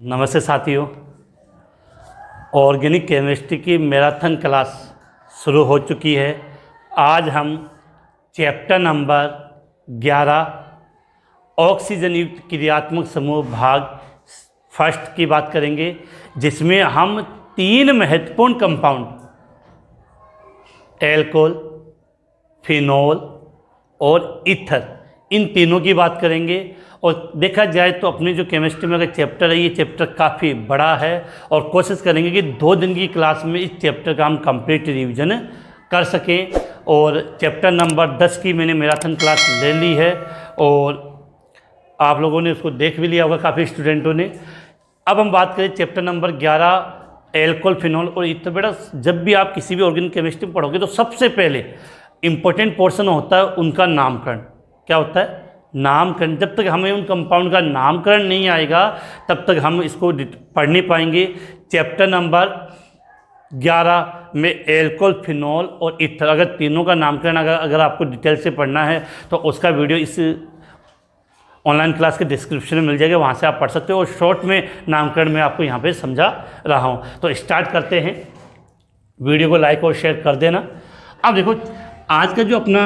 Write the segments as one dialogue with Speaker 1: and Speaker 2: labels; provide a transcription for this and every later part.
Speaker 1: नमस्ते साथियों, organic chemistry की मैराथन क्लास शुरू हो चुकी है। आज हम चैप्टर नंबर 11 ऑक्सीजन युक्त क्रियात्मक समूह भाग फर्स्ट की बात करेंगे, जिसमें हम 3 महत्वपूर्ण कंपाउंड एल्कोहल, फिनोल और ईथर, इन तीनों की बात करेंगे। और देखा जाए तो अपने जो केमिस्ट्री में अगर चैप्टर है, ये चैप्टर काफ़ी बड़ा है और कोशिश करेंगे कि 2 दिन की क्लास में इस चैप्टर का हम कंप्लीट रिवीजन कर सकें। और चैप्टर नंबर 10 की मैंने मैराथन क्लास ले ली है और आप लोगों ने उसको देख भी लिया होगा, काफ़ी स्टूडेंटों ने। अब हम बात करें चैप्टर नंबर 11 एल्कोहल, फिनोल और ईथर। बेटा, जब भी आप किसी भी ऑर्गेनिक केमिस्ट्री में पढ़ोगे तो सबसे पहले इम्पोर्टेंट पोर्शन होता है उनका नामकरण। क्या होता है? नामकरण। जब तक हमें उन कंपाउंड का नामकरण नहीं आएगा तब तक हम इसको पढ़ नहीं पाएंगे। चैप्टर नंबर 11 में एल्कोहल, फिनोल और ईथर, अगर तीनों का नामकरण अगर आपको डिटेल से पढ़ना है तो उसका वीडियो इस ऑनलाइन क्लास के डिस्क्रिप्शन में मिल जाएगा, वहाँ से आप पढ़ सकते हो। और शॉर्ट में नामकरण में आपको यहाँ पे समझा रहा हूँ। तो स्टार्ट करते हैं। वीडियो को लाइक और शेयर कर देना। अब देखो, आज का जो अपना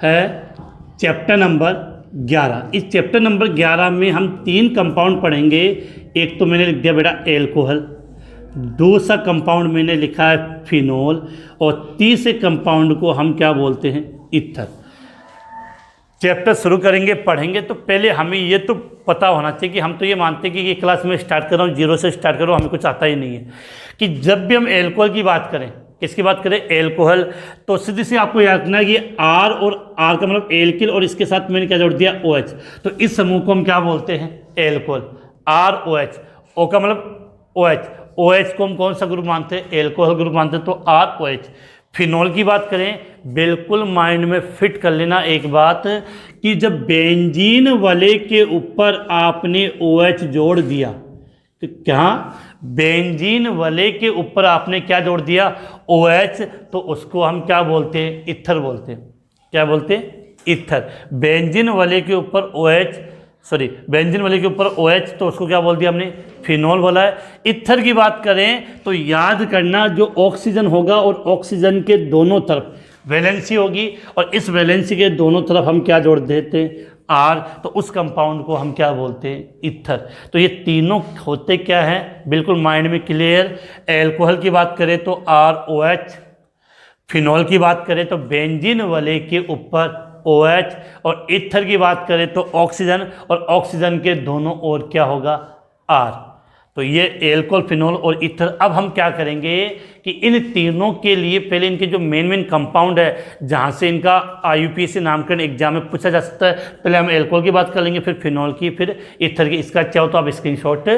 Speaker 1: है चैप्टर नंबर 11, इस चैप्टर नंबर 11 में हम 3 कंपाउंड पढ़ेंगे। एक तो मैंने लिख दिया बेटा एल्कोहल, दूसरा कंपाउंड मैंने लिखा है फिनोल और तीसरे कंपाउंड को हम क्या बोलते हैं? ईथर। चैप्टर शुरू करेंगे, पढ़ेंगे तो पहले हमें ये तो पता होना चाहिए कि हम तो ये मानते हैं कि ये क्लास में स्टार्ट कर रहा हूँ, 0 से स्टार्ट कर रहा हूँ, हमें कुछ आता ही नहीं है। कि जब भी हम एल्कोहल की बात करें, किसकी बात करें? एल्कोहल, तो सीधी से आपको याद रखना है कि आर और आर का मतलब एल्किल और इसके साथ मैंने क्या जोड़ दिया? OH। तो इस समूह को हम क्या बोलते हैं? एल्कोहल। ROH, O का मतलब OH, OH को हम कौन सा ग्रुप मानते हैं? एल्कोहल ग्रुप मानते हैं, तो ROH। फिनोल की बात करें, बिल्कुल माइंड में फिट कर लेना एक बात कि जब बेंजीन वाले के ऊपर आपने OH जोड़ दिया तो क्या बेंजीन वाले के ऊपर आपने क्या जोड़ दिया? OH, तो उसको हम क्या बोलते हैं? ईथर बोलते हैं। क्या बोलते हैं? ईथर। बेंजीन वाले के ऊपर बेंजीन वाले के ऊपर OH, तो उसको क्या बोल दिया हमने? फिनोल बोला है। ईथर की बात करें तो याद करना, जो ऑक्सीजन होगा और ऑक्सीजन के दोनों तरफ वैलेंसी होगी और इस वैलेंसी के दोनों तरफ हम क्या जोड़ देते हैं? R, तो उस कंपाउंड को हम क्या बोलते हैं? ईथर। तो ये तीनों होते क्या हैं? बिल्कुल माइंड में क्लियर। एल्कोहल की बात करें तो ROH, फिनोल की बात करें तो बेंजीन वाले के ऊपर OH और ईथर की बात करें तो ऑक्सीजन और ऑक्सीजन के दोनों ओर क्या होगा? R। तो ये एल्कोहल, फिनोल और ईथर। अब हम क्या करेंगे कि इन तीनों के लिए पहले इनके जो मेन कंपाउंड है, जहाँ से इनका IUPAC नामकरण एग्जाम में पूछा जा सकता है, पहले हम एल्कोहल की बात कर लेंगे, फिर फिनोल की, फिर ईथर की। इसका चाहो तो आप स्क्रीनशॉट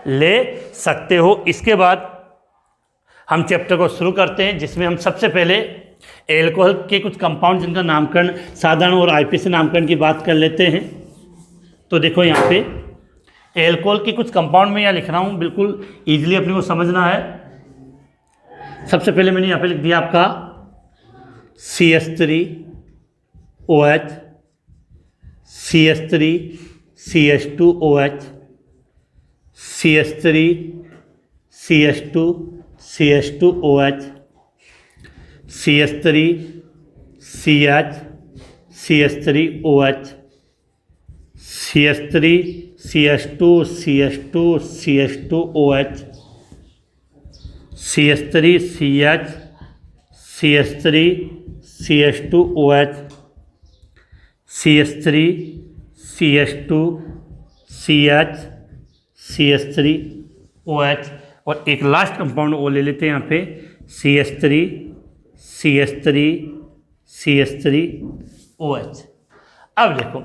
Speaker 1: ले सकते हो। इसके बाद हम चैप्टर को शुरू करते हैं, जिसमें हम सबसे पहले एल्कोहल के कुछ कंपाउंड जिनका नामकरण साधारण और IUPAC नामकरण की बात कर लेते हैं। तो देखो, यहाँ पे एल्कोहल की कुछ कंपाउंड में यहाँ लिख रहा हूँ, बिल्कुल ईजिली अपने को समझना है। सबसे पहले मैंने यहाँ पे लिख दिया आपका CH3OH, CH3CH2OH, CH3CH2CH2OH, CH3CH3OH, CH3CH2CH2CH2OH, CH3CH3CH2OH, CH3CH2CH3OH, और एक लास्ट कंपाउंड वो ले लेते हैं यहाँ पे, CH3CH3CH3OH। अब देखो,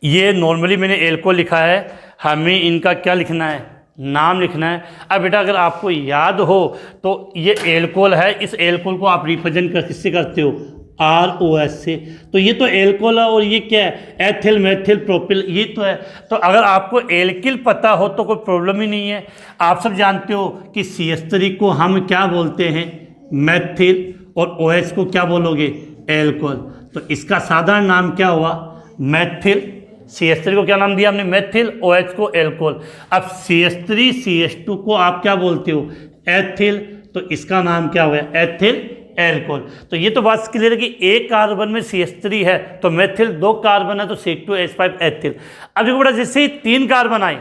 Speaker 1: ये नॉर्मली मैंने एल्कोहल लिखा है, हमें इनका क्या लिखना है? नाम लिखना है। अब बेटा, अगर आपको याद हो तो ये एल्कोहल है, इस एल्कोहल को आप रिप्रेजेंट किससे करते हो? ROH से। तो ये तो एल्कोहल है और ये क्या है? एथिल, मेथिल, प्रोपिल, ये तो है। तो अगर आपको एल्किल पता हो तो कोई प्रॉब्लम ही नहीं है। आप सब जानते हो कि CH3 को हम क्या बोलते हैं? मेथिल, और OH को क्या बोलोगे? एल्कोहल। तो इसका साधारण नाम क्या हुआ? मेथिल CH3 को क्या नाम दिया हमने, मेथिल, OH को एल्कोहल। अब CH3 CH2 को आप क्या बोलते हो, एथिल, तो इसका नाम क्या हुआ, एथिल एल्कोहल। तो ये तो बात क्लियर है कि एक कार्बन में CH3 है तो मेथिल, 2 कार्बन है तो C2H5 एथिल। अब देखो बेटा, जैसे ही 3 कार्बन आए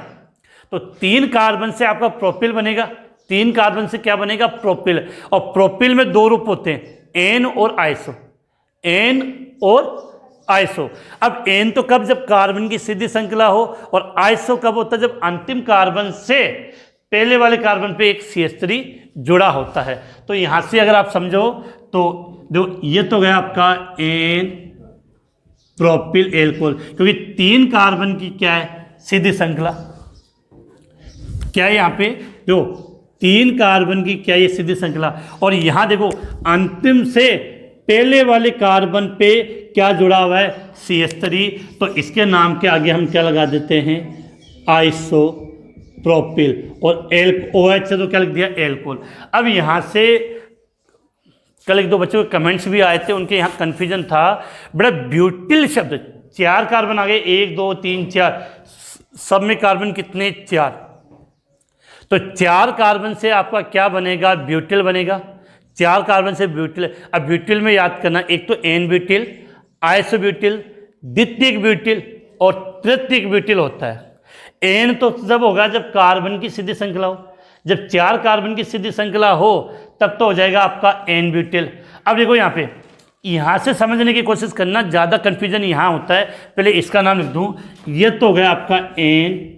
Speaker 1: तो 3 कार्बन से आपका प्रोपिल बनेगा, 3 कार्बन से क्या बनेगा, प्रोपिल। और प्रोपिल में 2 रूप होते हैं, एन और आइसो, एन और आइसो। अब एन तो कब, जब कार्बन की सीधी श्रृंखला हो, और आइसो कब होता है, जब अंतिम कार्बन से पहले वाले कार्बन पे एक CH3 जुड़ा होता है। तो यहां से अगर आप समझो तो देखो, ये तो गया आपका एन प्रोपिल एल्कोहल, क्योंकि 3 कार्बन की क्या है, सीधी श्रृंखला, क्या है यहाँ पे, जो 3 कार्बन की क्या, ये सीधी श्रृंखला। और यहां देखो अंतिम से पहले वाले कार्बन पे क्या जुड़ा हुआ है, CH3, तो इसके नाम के आगे हम क्या लगा देते हैं, आइसो प्रोपिल। और OH से तो क्या लिख दिया, एल्कोहल। अब यहाँ से कल 1-2 बच्चों के कमेंट्स भी आए थे, उनके यहाँ कन्फ्यूजन था, बड़ा ब्यूटिल शब्द, 4 कार्बन आ गए, 1 2 3 4, सब में कार्बन कितने, 4, तो 4 कार्बन से आपका क्या बनेगा, ब्यूटिल बनेगा, 4 कार्बन से ब्यूटिल। अब ब्यूटिल में याद करना, एक तो एन ब्यूटिल, आइसो ब्यूटिल, द्वितीयक ब्यूटिल और तृतीयक ब्यूटिल होता है। एन तो जब होगा जब कार्बन की सीधी श्रृंखला हो, जब 4 कार्बन की सीधी श्रृंखला हो तब तो हो जाएगा आपका एन ब्यूटिल। अब देखो यहाँ पे, यहाँ से समझने की कोशिश करना, ज़्यादा कन्फ्यूजन यहाँ होता है। पहले इसका नाम लिख दूँ, ये तो हो गया आपका एन,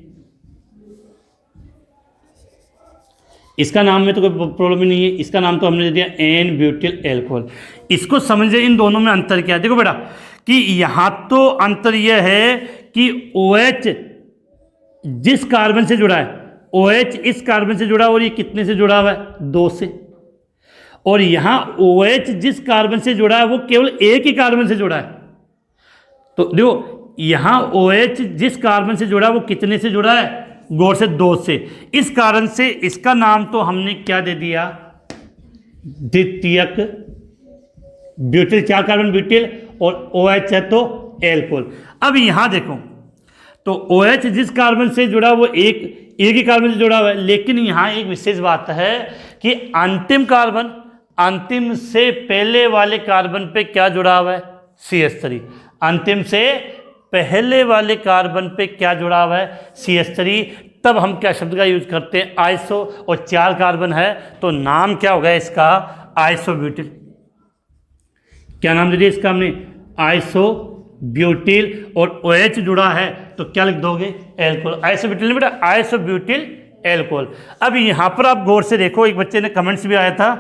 Speaker 1: इसका नाम में तो कोई प्रॉब्लम ही नहीं है, इसका नाम तो हमने दे दिया एन ब्यूटिल एल्कोहल। इसको समझे इन दोनों में अंतर क्या है, देखो बेटा कि यहाँ तो अंतर यह है कि OH जिस कार्बन से जुड़ा है, OH इस कार्बन से जुड़ा, और ये कितने से जुड़ा हुआ है, 2 से। और यहाँ OH जिस कार्बन से जुड़ा है वो केवल एक ही कार्बन से जुड़ा है। तो देखो यहाँ OH जिस कार्बन से जुड़ा है वो कितने से जुड़ा है, गौर से 2 से। इस कारण से इसका नाम तो हमने क्या दे दिया, द्वितीयक ब्यूटिल, 4 कार्बन ब्यूटिल, और OH है तो एल्कोहल। अब यहाँ देखो तो OH जिस कार्बन से जुड़ा वो एक ही कार्बन से जुड़ा हुआ है, लेकिन यहाँ एक विशेष बात है कि अंतिम कार्बन, अंतिम से पहले वाले कार्बन पे क्या जुड़ा हुआ है, CH3। अंतिम से पहले वाले कार्बन पे क्या जुड़ा हुआ है, CH3। तब हम क्या शब्द का यूज करते हैं, आइसो, और 4 कार्बन है तो नाम क्या होगा इसका, आइसो ब्यूटिल। क्या नाम दे दिया इसका हमने, आइसो ब्यूटिल। और OH जुड़ा है तो क्या लिख दोगे, एल्कोहल। आइसो ब्यूटिल नहीं बेटा, आइसो ब्यूटिल एल्कोहल। अब यहाँ पर आप गौर से देखो, एक बच्चे ने कमेंट्स भी आया था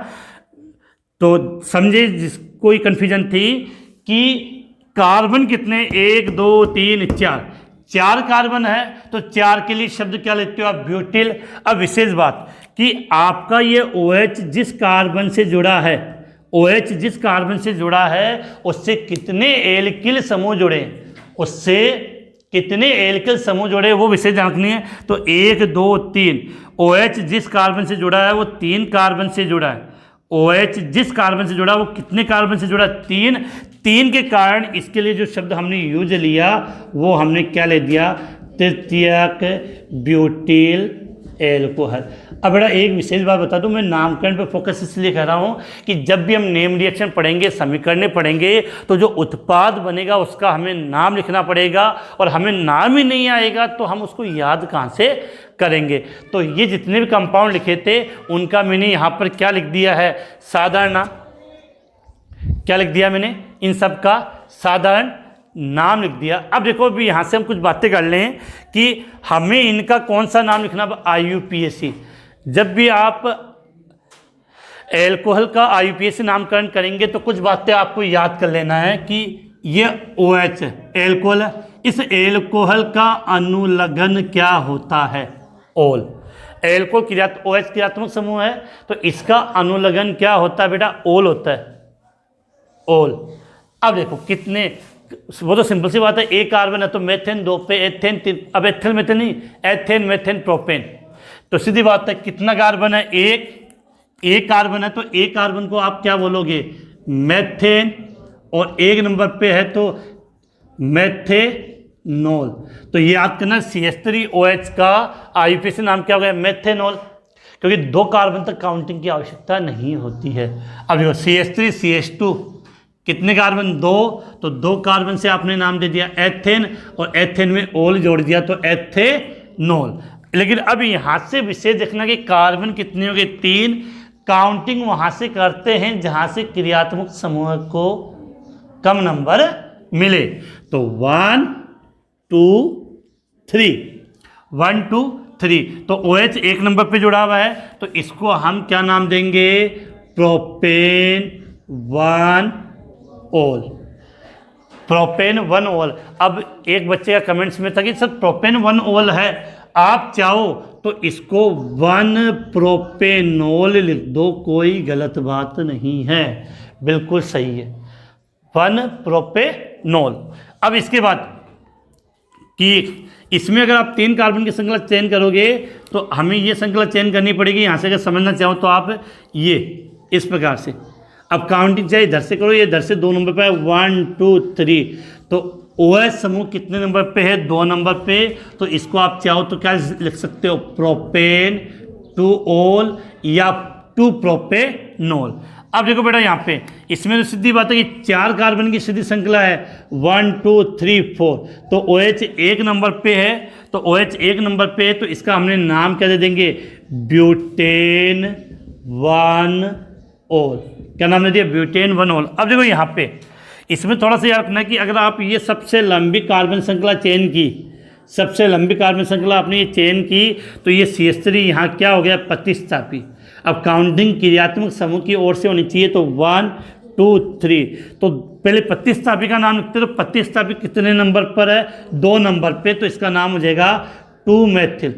Speaker 1: तो समझे, जिसको ही कन्फ्यूजन थी कि कार्बन कितने, 1 2 3 4, 4 कार्बन है तो 4 के लिए शब्द क्या लेते हो आप, ब्यूटिल। अब विशेष बात कि आपका ये OH जिस कार्बन से जुड़ा है, OH जिस कार्बन से जुड़ा है उससे कितने एल्किल समूह जुड़े, उससे कितने एल्किल समूह जुड़े वो विशेष जाननी है। तो 1 2 3, OH जिस कार्बन से जुड़ा है वो 3 कार्बन से जुड़ा है। OH जिस कार्बन से जुड़ा वो कितने कार्बन से जुड़ा, 3 के कारण इसके लिए जो शब्द हमने यूज लिया वो हमने क्या ले दिया, तृतीयक ब्यूटिल एल्कोहल। अब बेटा एक विशेष बात बता दूं, मैं नामकरण पे फोकस इसलिए कर रहा हूं कि जब भी हम नेम रिएक्शन पढ़ेंगे, समीकरण पढ़ेंगे, तो जो उत्पाद बनेगा उसका हमें नाम लिखना पड़ेगा, और हमें नाम ही नहीं आएगा तो हम उसको याद कहाँ से करेंगे। तो ये जितने भी कंपाउंड लिखे थे उनका मैंने यहाँ पर क्या लिख दिया है, साधारण नाम। क्या लिख दिया मैंने, इन सब का साधारण नाम लिख दिया। अब देखो भी यहाँ से हम कुछ बातें कर लें कि हमें इनका कौन सा नाम लिखना, IUPAC। जब भी आप एल्कोहल का IUPAC नामकरण करेंगे तो कुछ बातें आपको याद कर लेना है कि ये OH एल्कोहल है, इस एल्कोहल का अनुलग्न क्या होता है, ओल। एल्कोहल OH क्रियात्मक समूह है तो इसका अनुलग्न क्या होता है बेटा, ओल होता है, ओल। अब देखो कितने, वो तो सिंपल सी बात है, एक कार्बन है तो मेथेन, 2 पे एथेन, 3, अब एथिल मेथेन नहीं, एथेन मेथेन प्रोपेन। तो सीधी बात है कितना कार्बन है, एक कार्बन है तो एक कार्बन को आप क्या बोलोगे, मेथेन, और 1 नंबर पे है तो नॉल। तो ये याद करना CH3OH का IUPAC नाम क्या हो गया, मेथेनॉल, क्योंकि 2 कार्बन तक काउंटिंग की आवश्यकता नहीं होती है। अब देखो CH3 CH2 कितने कार्बन, 2, तो 2 कार्बन से आपने नाम दे दिया एथेन, और एथेन में ओल जोड़ दिया तो एथेनॉल। लेकिन अब यहाँ से विशेष देखना कि कार्बन कितने हो गए, 3। काउंटिंग वहाँ से करते हैं जहाँ से क्रियात्मक समूह को कम नंबर मिले। तो 1 2 3, 1 2 3, तो OH 1 नंबर पे जुड़ा हुआ है, तो इसको हम क्या नाम देंगे, प्रोपेन 1 ओल, प्रोपेन 1 ओल। अब एक बच्चे का कमेंट्स में था कि सर प्रोपेन 1 ओल है, आप चाहो तो इसको 1 प्रोपेनोल लिख दो, कोई गलत बात नहीं है, बिल्कुल सही है, 1 प्रोपेनोल। अब इसके बाद कि इसमें अगर आप 3 कार्बन की श्रृंखला चयन करोगे तो हमें ये श्रृंखला चयन करनी पड़ेगी। यहाँ से अगर समझना चाहो तो आप ये इस प्रकार से, अब काउंटिंग चाहे इधर से करो, ये इधर से 2 नंबर पे है, 1 2 3, तो OH समूह कितने नंबर पे है, 2 नंबर पे, तो इसको आप चाहो तो क्या लिख सकते हो, प्रोपेन 2 ओल या 2 प्रोपेनोल। अब देखो बेटा यहाँ पे इसमें तो सीधी बात है कि 4 कार्बन की सीधी श्रृंखला है, 1 2 3 4, तो OH 1 नंबर पे है, तो OH 1 नंबर पे है, तो इसका हमने नाम क्या दे देंगे, ब्यूटेन 1 ओल। क्या नाम दे दिया, ब्यूटेन 1 ओल। अब देखो यहाँ पे इसमें थोड़ा सा याद रखना कि अगर आप ये सबसे लंबी कार्बन श्रृंखला चयन की, सबसे लंबी कार्बन श्रृंखला आपने ये चयन की, तो ये CH3 यहाँ क्या हो गया, प्रतिस्थापी। अब काउंटिंग क्रियात्मक समूह की ओर से होनी चाहिए, तो 1 2 3, तो पहले प्रतिस्थापी का नाम लिखते, तो प्रतिस्थापी कितने नंबर पर है, 2 नंबर पे, तो इसका नाम हो जाएगा 2 मेथिल,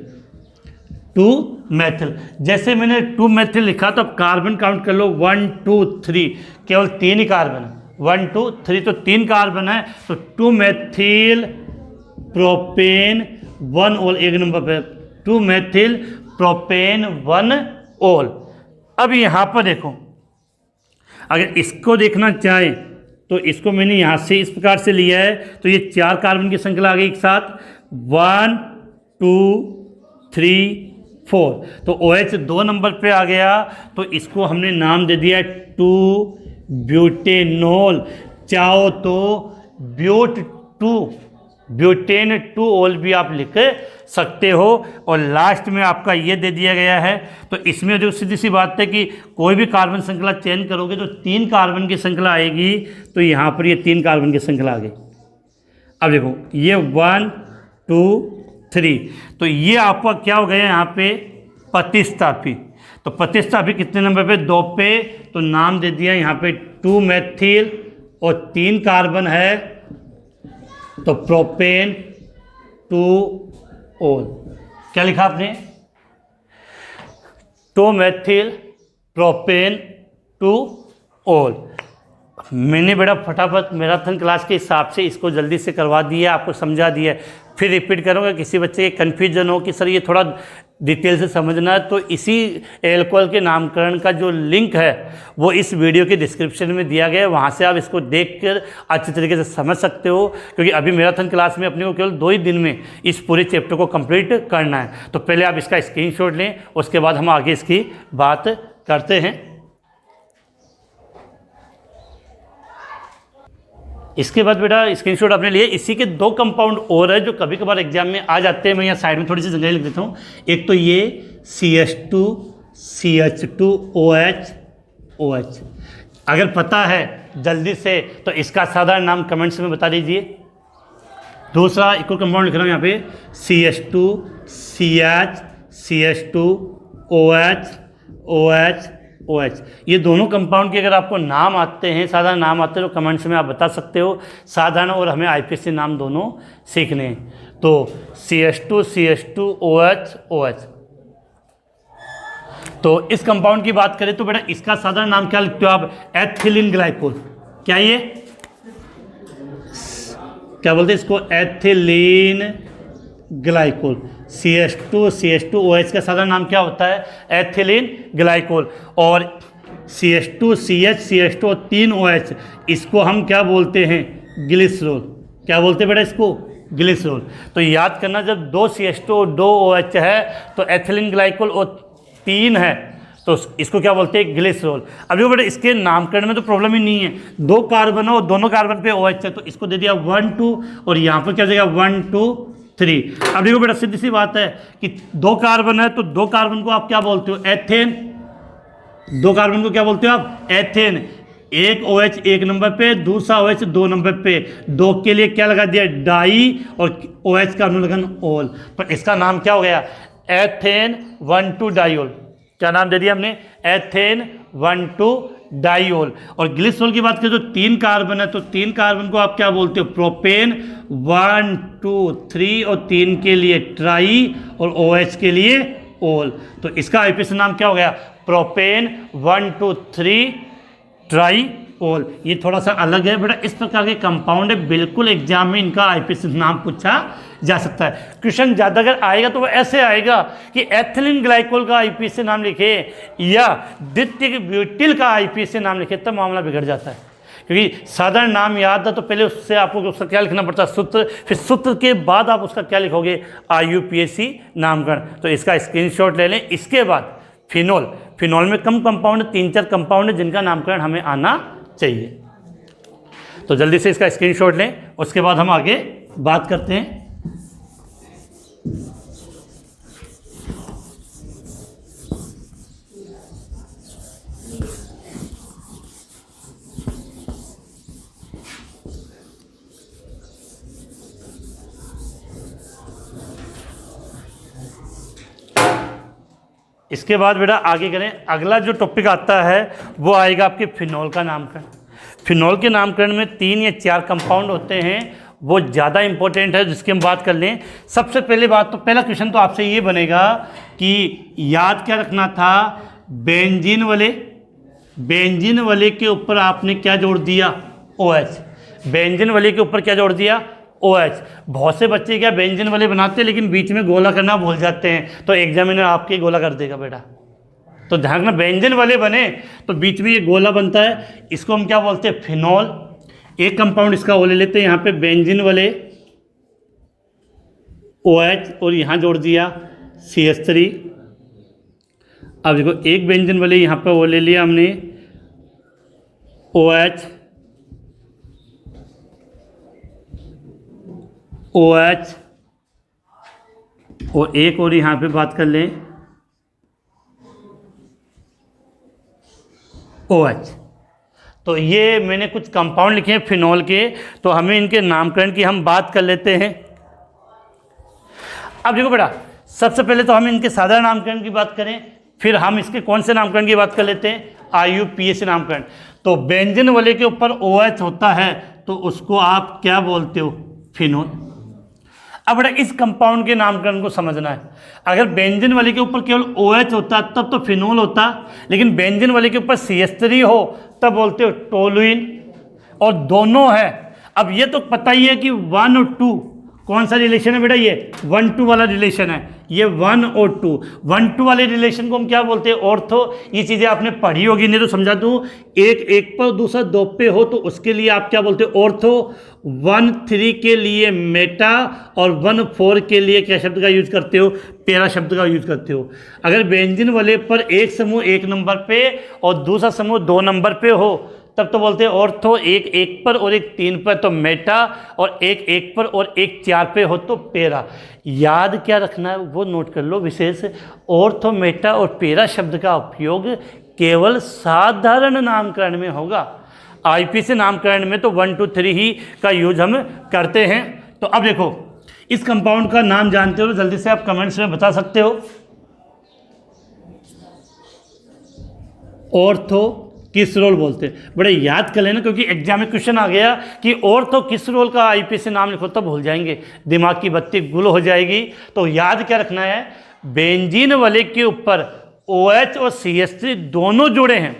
Speaker 1: 2 मेथिल। जैसे मैंने 2 मेथिल लिखा तो अब कार्बन काउंट कर लो, 1 2 3, केवल 3 ही कार्बन है, 1 2 3, तो 3 कार्बन है, तो 2 मेथिल प्रोपेन 1 ओल 1 नंबर पे, 2 मेथिल प्रोपेन 1 ओल। अब यहाँ पर देखो, अगर इसको देखना चाहें तो इसको मैंने यहाँ से इस प्रकार से लिया है, तो ये 4 कार्बन की श्रृंखला आ गई एक साथ, 1 2 3 4, तो OH 2 नंबर पे आ गया, तो इसको हमने नाम दे दिया 2 ब्यूटेनोल। चाहो तो ब्यूटेन 2 ओल भी आप लिख सकते हो। और लास्ट में आपका ये दे दिया गया है, तो इसमें जो सीधी सी बात है कि कोई भी कार्बन श्रृंखला चयन करोगे तो 3 कार्बन की श्रृंखला आएगी, तो यहाँ पर ये 3 कार्बन की श्रृंखला आ गई। अब देखो ये 1 2 3, तो ये आपका क्या हो गया यहाँ पे, प्रतिस्थापी। तो प्रतिस्थापी कितने नंबर पे, 2 पे, तो नाम दे दिया यहाँ पे 2 मेथिल, और 3 कार्बन है, तो प्रोपेन 2 ओल। क्या लिखा आपने, 2 मेथिल प्रोपेन 2 ओल। मैंने बेटा फटाफट मैराथन क्लास के हिसाब से इसको जल्दी से करवा दिया, आपको समझा दिया। फिर रिपीट करूँगा, किसी बच्चे के कन्फ्यूजन हो कि सर ये थोड़ा डिटेल से समझना है, तो इसी एल्कोहल के नामकरण का जो लिंक है वो इस वीडियो के डिस्क्रिप्शन में दिया गया है, वहाँ से आप इसको देखकर अच्छी तरीके से समझ सकते हो। क्योंकि अभी मैराथन क्लास में अपने को केवल 2 ही दिन में इस पूरे चैप्टर को कंप्लीट करना है, तो पहले आप इसका स्क्रीनशॉट लें, उसके बाद हम आगे इसकी बात करते हैं। इसके बाद बेटा स्क्रीनशॉट आपने लिए, इसी के 2 कंपाउंड और है जो कभी कभार एग्जाम में आ जाते हैं। मैं यहाँ साइड में थोड़ी सी जगह लिख देता हूँ। एक तो ये CH2 CH2OH OH, अगर पता है जल्दी से तो इसका साधारण नाम कमेंट्स में बता दीजिए। दूसरा एक और कंपाउंड लिख रहा हूँ यहाँ पे, CH2 CH CH2 OH OH OH। ये दोनों कंपाउंड के अगर आपको नाम आते हैं, साधारण नाम आते हैं, तो कमेंट्स में आप बता सकते हो। साधारण और हमें IPAC नाम दोनों सीखने हैं। तो CH2 CH2 OH OH। तो इस कंपाउंड की बात करें तो बेटा इसका साधारण नाम क्या लिखते हो आप, एथिलीन ग्लाइकोल। क्या ये क्या बोलते हैं इसको, एथिलीन ग्लाइकोल। CH2 OH का साधारण नाम क्या होता है, एथिलीन ग्लाइकोल। और CH2 CH CH2 और 3 OH, इसको हम क्या बोलते हैं, ग्लिसरॉल। क्या बोलते हैं बेटा इसको, ग्लिसरॉल। तो याद करना, जब 2 CH2 और 2 OH है तो एथिलीन ग्लाइकोल और 3 है तो इसको क्या बोलते हैं, ग्लिसरॉल। अभी वो बेटा इसके नामकरण में तो प्रॉब्लम ही नहीं है, 2 कार्बन हो, दोनों कार्बन पे OH है तो इसको दे दिया 1 2 और यहाँ पर क्या देगा 1 2 3। अब देखो बेटा सीधी सी बात है कि 2 कार्बन है तो 2 कार्बन को आप क्या बोलते हो, एथेन। 2 कार्बन को क्या बोलते हो आप, एथेन। एक OH 1 नंबर पे, दूसरा OH 2 नंबर पे, 2 के लिए क्या लगा दिया, डाई, और OH का अनुलग्न ओल, पर इसका नाम क्या हो गया, एथेन 1,2 डाइओल। क्या नाम दे दिया हमने, एथेन 1,2 डाइओल। और ग्लिसरॉल की बात करें तो 3 कार्बन है तो 3 कार्बन को आप क्या बोलते हो, प्रोपेन 1 2 3 और 3 के लिए ट्राई और OH के लिए ओल। तो इसका आईपीसी नाम क्या हो गया, प्रोपेन 1 2 3 ट्राई ओल। ये थोड़ा सा अलग है बेटा, इस प्रकार के कंपाउंड है, बिल्कुल एग्जाम में इनका आईपीसी नाम पूछा जा सकता है। क्वेश्चन ज़्यादा अगर आएगा तो वो ऐसे आएगा कि एथिलीन ग्लाइकोल का आईपीसी नाम लिखे या द्वितीयक ब्यूटिल का आईपीसी नाम लिखे, तब मामला बिगड़ जाता है। क्योंकि साधारण नाम याद है तो पहले उससे आपको उसका क्या लिखना पड़ता है, सूत्र, फिर सूत्र के बाद आप उसका क्या लिखोगे, IUPAC नामकरण। तो इसका स्क्रीनशॉट ले लें। इसके बाद फिनोल, फिनोल में कम कंपाउंड, 3-4 कंपाउंड है जिनका नामकरण हमें आना चाहिए। तो जल्दी से इसका स्क्रीनशॉट लें, उसके बाद हम आगे बात करते हैं। इसके बाद बेटा आगे करें, अगला जो टॉपिक आता है वो आएगा आपके फिनोल का नामकरण। फिनोल के नामकरण में 3 या 4 कंपाउंड होते हैं, वो ज़्यादा इंपॉर्टेंट है जिसकी हम बात कर लें। सबसे पहले बात तो पहला क्वेश्चन तो आपसे ये बनेगा कि याद क्या रखना था, बेंजीन वाले के ऊपर आपने क्या जोड़ दिया, OH। बेंजीन वाले के ऊपर क्या जोड़ दिया, OH। बहुत से बच्चे क्या बेंजीन वाले बनाते हैं लेकिन बीच में गोला करना भूल जाते हैं, तो एग्जामिनर आपके गोला कर देगा बेटा। तो ध्यान रखना, बेंजीन वाले बने तो बीच में ये गोला बनता है, इसको हम क्या बोलते हैं, फिनोल। एक कंपाउंड इसका वो ले लेते हैं, यहाँ पे बेंजीन वाले OH और यहाँ जोड़ दिया CH3। अब देखो एक बेंजीन वाले यहाँ पे वो ले लिया हमने OH और एक और यहाँ पे बात कर लें OH। तो ये मैंने कुछ कंपाउंड लिखे हैं फिनोल के, तो हमें इनके नामकरण की हम बात कर लेते हैं। अब देखो बेटा, सबसे पहले तो हम इनके साधारण नामकरण की बात करें, फिर हम इसके कौन से नामकरण की बात कर लेते हैं, IUPAC नामकरण। तो बेंजीन वाले के ऊपर OH होता है तो उसको आप क्या बोलते हो, फिनोल। अब बेटा इस कंपाउंड के नामकरण को समझना है। अगर बेंजीन वाले के ऊपर केवल OH होता तब तो फिनोल होता, लेकिन बेंजीन वाले के ऊपर CH3 हो तब बोलते हो टोलुइन, और दोनों है। अब ये तो पता ही है कि 1 और 2 कौन सा रिलेशन है बेटा, ये 1-2 वाला रिलेशन है, ये 1 और 2। 1-2 वाले रिलेशन को हम क्या बोलते हैं, ऑर्थो। ये चीज़ें आपने पढ़ी होगी, नहीं तो समझा दूँ। एक पर दूसरा 2 पे हो तो उसके लिए आप क्या बोलते हो, ऑर्थो। 1-3 के लिए मेटा और 1-4 के लिए क्या शब्द का यूज करते हो, पैरा शब्द का यूज करते हो। अगर बेंजीन वाले पर एक समूह 1 नंबर पे और दूसरा समूह 2 नंबर पे हो तब तो बोलते हैं ऑर्थो। एक 1 पर और एक 3 पर तो मेटा, और एक 1 पर और एक 4 पे हो तो पैरा। याद क्या रखना है वो नोट कर लो विशेष, ऑर्थो, मेटा और पैरा शब्द का उपयोग केवल साधारण नामकरण में होगा। IUPAC नामकरण में तो 1 2 3 ही का यूज हम करते हैं। तो अब देखो, इस कंपाउंड का नाम जानते हो, जल्दी से आप कमेंट्स में बता सकते हो। ऑर्थो किस रोल बोलते हैं, बड़े याद कर लेना, क्योंकि एग्जाम में क्वेश्चन आ गया कि ऑर्थो किस रोल का IUPAC नाम लिखो तो भूल जाएंगे, दिमाग की बत्ती गुल हो जाएगी। तो याद क्या रखना है, बेंजीन वाले के ऊपर OH और CH3 दोनों जुड़े हैं।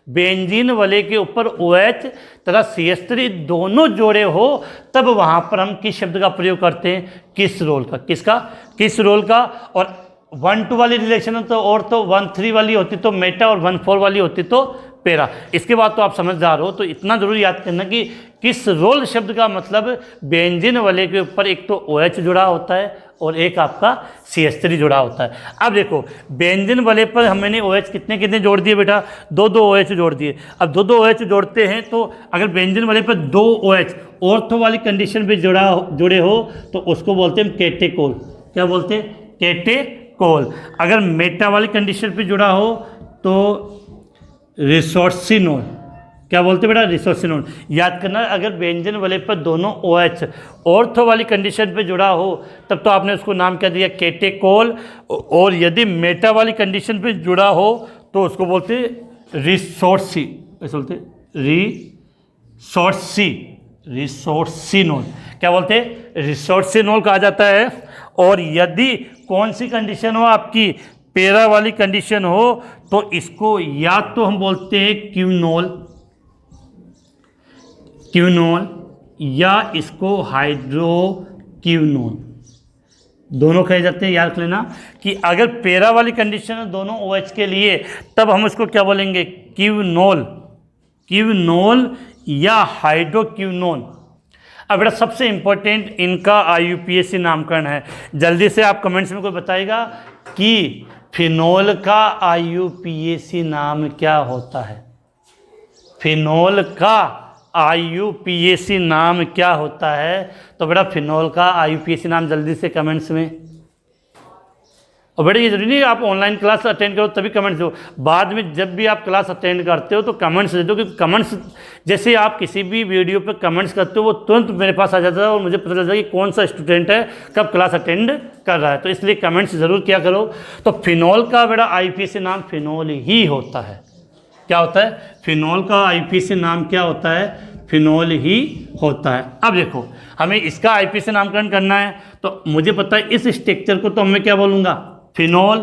Speaker 1: बेंजीन वाले के ऊपर OH तथा CH3 दोनों जोड़े हो तब वहाँ पर हम किस शब्द का प्रयोग करते हैं, किस रोल का। किसका, किस रोल का। और 1-2 वाली रिलेशन है तो, और तो 1-3 वाली होती तो मेटा और 1-4 वाली होती तो पेरा। इसके बाद तो आप समझदार हो, तो इतना जरूर याद करना कि किस रोल शब्द का मतलब बेंजीन वाले के ऊपर एक तो OH जुड़ा होता है और एक आपका CH3 जुड़ा होता है। अब देखो बेंजीन वाले पर हमने OH कितने कितने जोड़ दिए बेटा, 2 OH जोड़ दिए। अब 2 OH जोड़ते हैं तो अगर बेंजीन वाले पर 2 OH ऑर्थो वाली कंडीशन पे जुड़े हो तो उसको बोलते हैं कैटेकोल। क्या बोलते हैं? कैटेकोल। अगर मेटा वाली कंडीशन पे जुड़ा हो तो रिसोर्सिनोल। क्या बोलते हैं बेटा? रिसोर्सिनोल। याद करना, अगर बेंजीन वाले पर दोनों OH ऑर्थो वाली कंडीशन पे जुड़ा हो तब तो आपने उसको नाम क्या दिया? कैटेकोल। और यदि मेटा वाली कंडीशन पे जुड़ा हो तो उसको बोलते हैं रिसोर्सी। ऐसे बोलते रिसोर्सिनोल। क्या बोलते हैं? रिसोर्सिनोल कहा जाता है। और यदि कौन सी कंडीशन हो आपकी? पेरा वाली कंडीशन हो तो इसको या तो हम बोलते हैं क्यूनोल या इसको हाइड्रोक्यूनोल, दोनों कहे जाते हैं। याद लेना कि अगर पेरा वाली कंडीशन है दोनों OH के लिए तब हम इसको क्या बोलेंगे? क्यूनोल या हाइड्रोक्यूनोल। अब बेटा सबसे इंपॉर्टेंट इनका IUPAC नामकरण है। जल्दी से आप कमेंट्स में कोई बताएगा कि फिनोल का IUPAC नाम क्या होता है? फिनोल का IUPAC नाम क्या होता है? तो बेटा फिनोल का IUPAC नाम जल्दी से कमेंट्स में। और बेटा ये जरूरी नहीं आप ऑनलाइन क्लास अटेंड करो तभी कमेंट्स दो, बाद में जब भी आप क्लास अटेंड करते हो तो कमेंट्स दे दो, क्योंकि कमेंट्स जैसे आप किसी भी वीडियो पे कमेंट्स करते हो वो तुरंत मेरे पास आ जाता है और मुझे पता चलता है कि कौन सा स्टूडेंट है कब क्लास अटेंड कर रहा है। तो इसलिए कमेंट्स ज़रूर किया करो। तो फिनोल का बेटा IUPAC नाम फिनोल ही होता है। क्या होता है? फिनोल का IUPAC नाम क्या होता है? फिनोल ही होता है। अब देखो हमें इसका IUPAC नामकरण करना है तो मुझे पता है इस स्ट्रक्चर को तो मैं क्या बोलूँगा? फिनोल।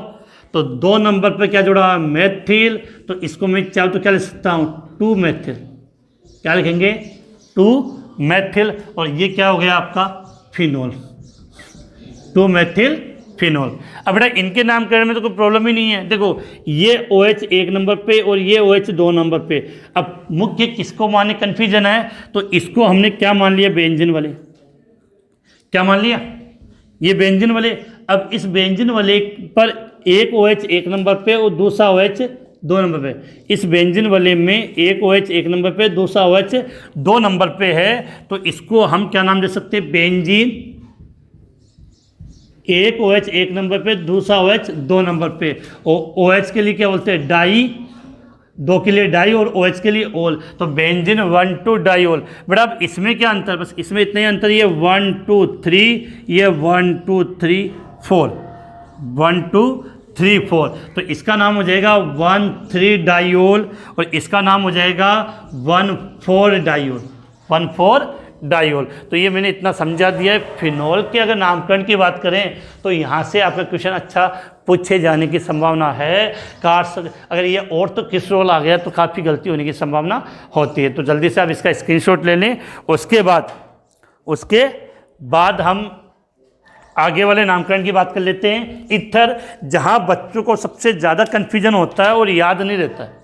Speaker 1: तो 2 नंबर पे क्या जुड़ा है? मेथिल। तो इसको मैं चाहूँ तो क्या लिख सकता हूँ? 2 मेथिल। क्या लिखेंगे? 2 मेथिल। और ये क्या हो गया आपका? फिनोल। 2 methyl phenol. अब बेटा इनके नामकरण में तो कोई प्रॉब्लम ही नहीं है। देखो ये OH 1 नंबर पे और ये OH 2 नंबर पे। अब मुख्य किसको माने कन्फ्यूजन है तो इसको हमने क्या मान लिया? बेंजीन वाले। क्या मान लिया? ये बेंजीन वाले। अब इस बेंजीन वाले पर एक OH 1 नंबर पे और दूसरा OH 2 नंबर पे। इस बेंजीन वाले में एक OH 1 नंबर पे, दूसरा OH 2 नंबर पे है। तो इसको हम क्या नाम दे सकते हैं? बेंजीन। एक OH 1 नंबर पे, दूसरा OH 2 नंबर पे। और OH के लिए क्या बोलते हैं? डाई। 2 के लिए डाई और OH के लिए ओल। तो बेंजीन 1,2 डाईओल। बेटा अब इसमें क्या अंतर? बस इसमें इतना ही अंतर, ये 1 2 3, ये 1 2 3 4, 1 2 3 4। तो इसका नाम हो जाएगा 1,3 डाईओल और इसका नाम हो जाएगा 1,4 डाईओल। 1,4 डाईओल। तो ये मैंने इतना समझा दिया है। फिनोल के अगर नामकरण की बात करें तो यहाँ से आपका क्वेश्चन अच्छा पूछे जाने की संभावना है। अगर ये और तो किस रोल आ गया तो काफ़ी गलती होने की संभावना होती है। तो जल्दी से आप इसका स्क्रीनशॉट ले लें। उसके बाद हम आगे वाले नामकरण की बात कर लेते हैं। इथर, जहाँ बच्चों को सबसे ज़्यादा कन्फ्यूजन होता है और याद नहीं रहता है।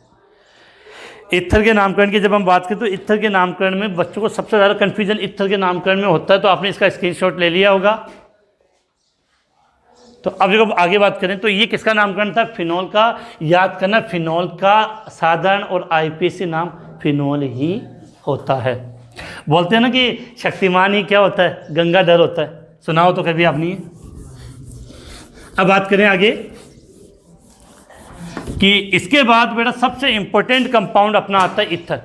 Speaker 1: इथर के नामकरण की जब हम बात करें तो इथर के नामकरण में बच्चों को सबसे ज़्यादा कन्फ्यूजन इथर के नामकरण में होता है। तो आपने इसका स्क्रीनशॉट ले लिया होगा। तो अब जब आगे बात करें तो ये किसका नामकरण था? फिनोल का। याद करना फिनोल का साधारण और IUPAC नाम फिनोल ही होता है। बोलते हैं ना कि शक्तिमान ही क्या होता है? गंगाधर होता है। सुनाओ तो कभी आपने। अब बात करें आगे कि इसके बाद बेटा सबसे इंपॉर्टेंट कंपाउंड अपना आता है इथर।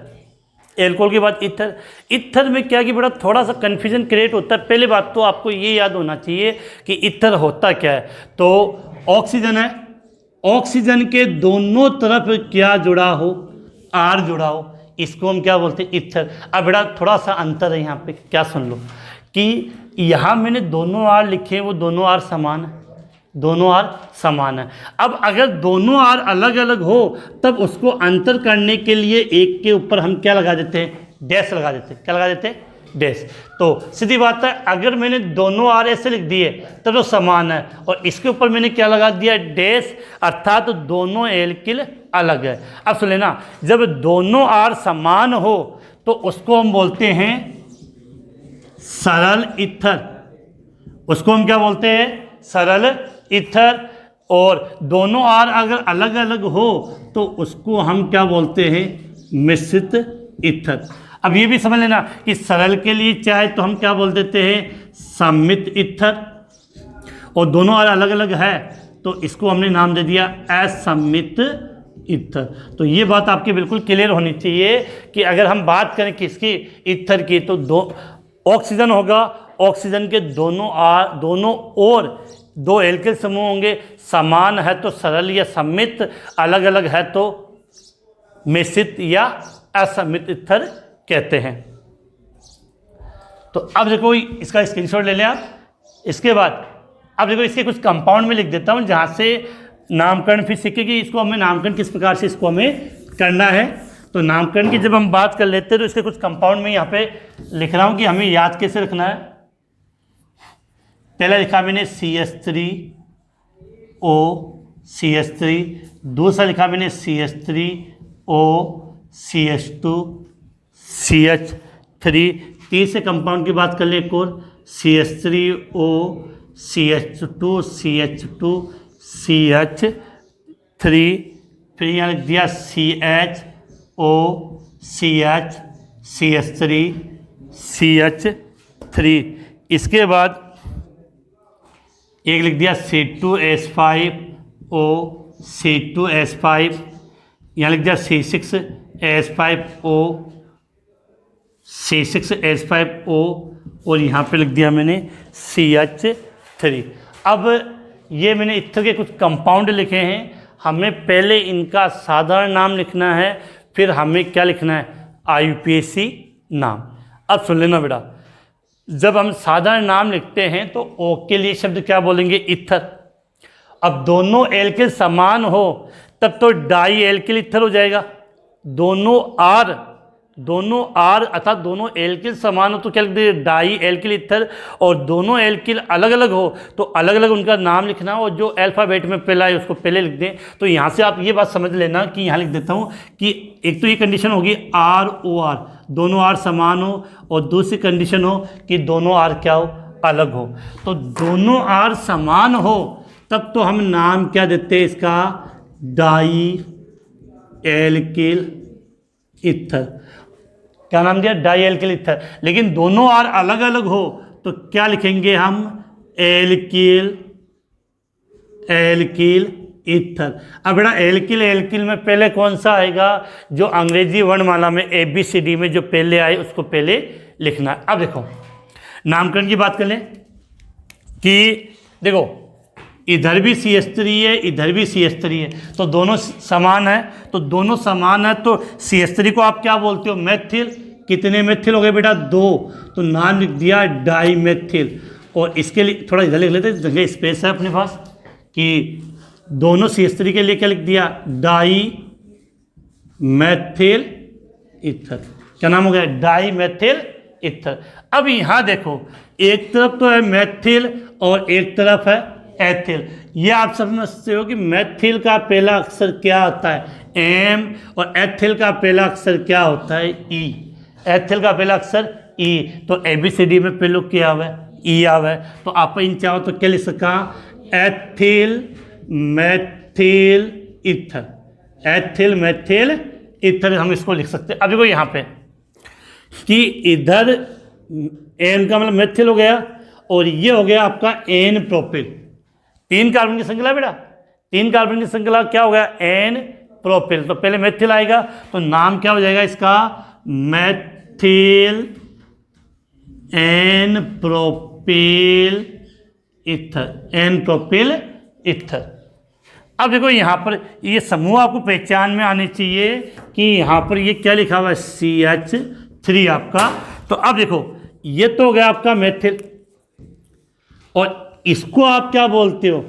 Speaker 1: एल्कोहल के बाद इथर। इथर में क्या कि बेटा थोड़ा सा कन्फ्यूजन क्रिएट होता है। पहले बात तो आपको ये याद होना चाहिए कि इथर होता क्या है। तो ऑक्सीजन है, ऑक्सीजन के दोनों तरफ क्या जुड़ा हो? R जुड़ा हो, इसको हम क्या बोलते हैं? इथर। अब बेटा थोड़ा सा अंतर है यहाँ पे, क्या सुन लो कि यहाँ मैंने दोनों R लिखे हैं, वो दोनों R समान है। दोनों R समान है। अब अगर दोनों R अलग अलग हो तब उसको अंतर करने के लिए एक के ऊपर हम क्या लगा देते हैं? डैश लगा देते हैं। क्या लगा देते हैं? डैश। तो सीधी बात है, अगर मैंने दोनों आर ऐसे लिख दिए तो वो समान है, और इसके ऊपर मैंने क्या लगा दिया, डैश, अर्थात तो दोनों एल्किल अलग है। अब सुन लेना, जब दोनों आर समान हो तो उसको हम बोलते हैं सरल ईथर। उसको हम क्या बोलते हैं, सरल ईथर। और दोनों आर अगर अलग अलग हो तो उसको हम क्या बोलते हैं, मिश्रित ईथर। अब ये भी समझ लेना कि सरल के लिए चाहे तो हम क्या बोल देते हैं, सम्मित ईथर, और दोनों आर अलग अलग है तो इसको हमने नाम दे दिया असम्मित ईथर। तो ये बात आपकी बिल्कुल क्लियर होनी चाहिए कि अगर हम बात करें किसकी, ईथर की, तो दो ऑक्सीजन होगा, ऑक्सीजन के दोनों और दो एल्किल समूह होंगे, समान है तो सरल या सम्मित, अलग अलग है तो मिश्रित या असम्मित ईथर कहते हैं। तो अब देखो इसका स्क्रीनशॉट ले लें आप। इसके बाद अब देखो इसके कुछ कंपाउंड में लिख देता हूँ जहाँ से नामकरण फिर सीखे कि इसको हमें नामकरण किस प्रकार से इसको हमें करना है। तो नामकरण की जब हम बात कर लेते हैं तो इसके कुछ कंपाउंड में यहाँ पे लिख रहा हूँ कि हमें याद कैसे रखना है। पहला लिखा मैंने CH3O CH3, दूसरा लिखा मैंने CH3O CH2 CH3, तीसरे कंपाउंड की बात कर ले एक और CH3O CH2 CH2 CH3, फिर यहाँ लिख दिया CHO CH CH3 CH3। इसके बाद एक लिख दिया C2H5O C2H5, यहाँ लिख दिया C6H5O C6H5O, और यहाँ पे लिख दिया मैंने CH3। अब ये मैंने ईथर के कुछ कंपाउंड लिखे हैं, हमें पहले इनका साधारण नाम लिखना है, फिर हमें क्या लिखना है, IUPAC नाम। अब सुन लेना बेटा, जब हम साधारण नाम लिखते हैं तो O के लिए शब्द क्या बोलेंगे, ईथर। अब दोनों एल्किल समान हो तब तो डाई एल्किल ईथर हो जाएगा। दोनों आर अर्थात दोनों एल्किल समान हो तो क्या लिख देंगे, डाई एल्किल ईथर। और दोनों एल्किल अलग अलग हो तो अलग अलग उनका नाम लिखना, और जो अल्फ़ाबेट में पहला है उसको पहले लिख दें। तो यहाँ से आप ये बात समझ लेना कि यहाँ लिख देता हूँ कि एक तो ये कंडीशन होगी ROR, दोनों आर समान हो, और दूसरी कंडीशन हो कि दोनों आर क्या हो, अलग हो। तो दोनों आर समान हो तब तो हम नाम क्या देते हैं इसका, डाई एल्किल ईथर। क्या नाम दिया, डाई एल्किल ईथर। लेकिन दोनों आर अलग अलग हो तो क्या लिखेंगे हम, एल्किल ईथर। अब बेटा एल्किल में पहले कौन सा आएगा, जो अंग्रेजी वर्णमाला में ABCD में जो पहले आए उसको पहले लिखना है। अब देखो नामकरण की बात कर लें कि देखो इधर भी CH3 है, इधर भी CH3 है, तो दोनों समान है। तो दोनों समान है तो CH3 को आप क्या बोलते हो, मेथिल। कितने मेथिल हो गए बेटा, 2, तो नाम लिख दिया डाई मेथिल। और इसके लिए थोड़ा इधर लिख लेते हैं, जगह स्पेस है अपने पास, कि दोनों CH3 के लिए क्या लिख दिया, डाई मेथिल ईथर। क्या नाम हो गया, डाई मेथिल ईथर। अब यहाँ देखो एक तरफ तो है मेथिल और एक तरफ है एथिल। ये आप समझते हो कि मेथिल का पहला अक्षर क्या होता है, M, और एथिल का पहला अक्षर क्या होता है, E। एथिल का पहला अक्षर E, तो ABCD में पहले क्या हुआ है, E आवा है। तो आप इन चाहो तो क्या लिख सका, ethyl methyl ether, ethyl methyl ether हम इसको लिख सकते हैं। अब देखो यहाँ पे कि इधर N का मतलब मेथिल हो गया, और ये हो गया आपका N प्रोपिल। 3 कार्बन की श्रृंखला बेटा, 3 कार्बन की श्रृंखला क्या हो गया, N प्रोपिल। तो पहले मेथिल आएगा तो नाम क्या हो जाएगा इसका, methyl N propyl ether, N propyl ether. अब देखो यहाँ पर ये समूह आपको पहचान में आनी चाहिए कि यहाँ पर ये क्या लिखा हुआ है, CH3 आपका। तो अब देखो ये तो हो गया आपका मेथिल, और इसको आप क्या बोलते हो,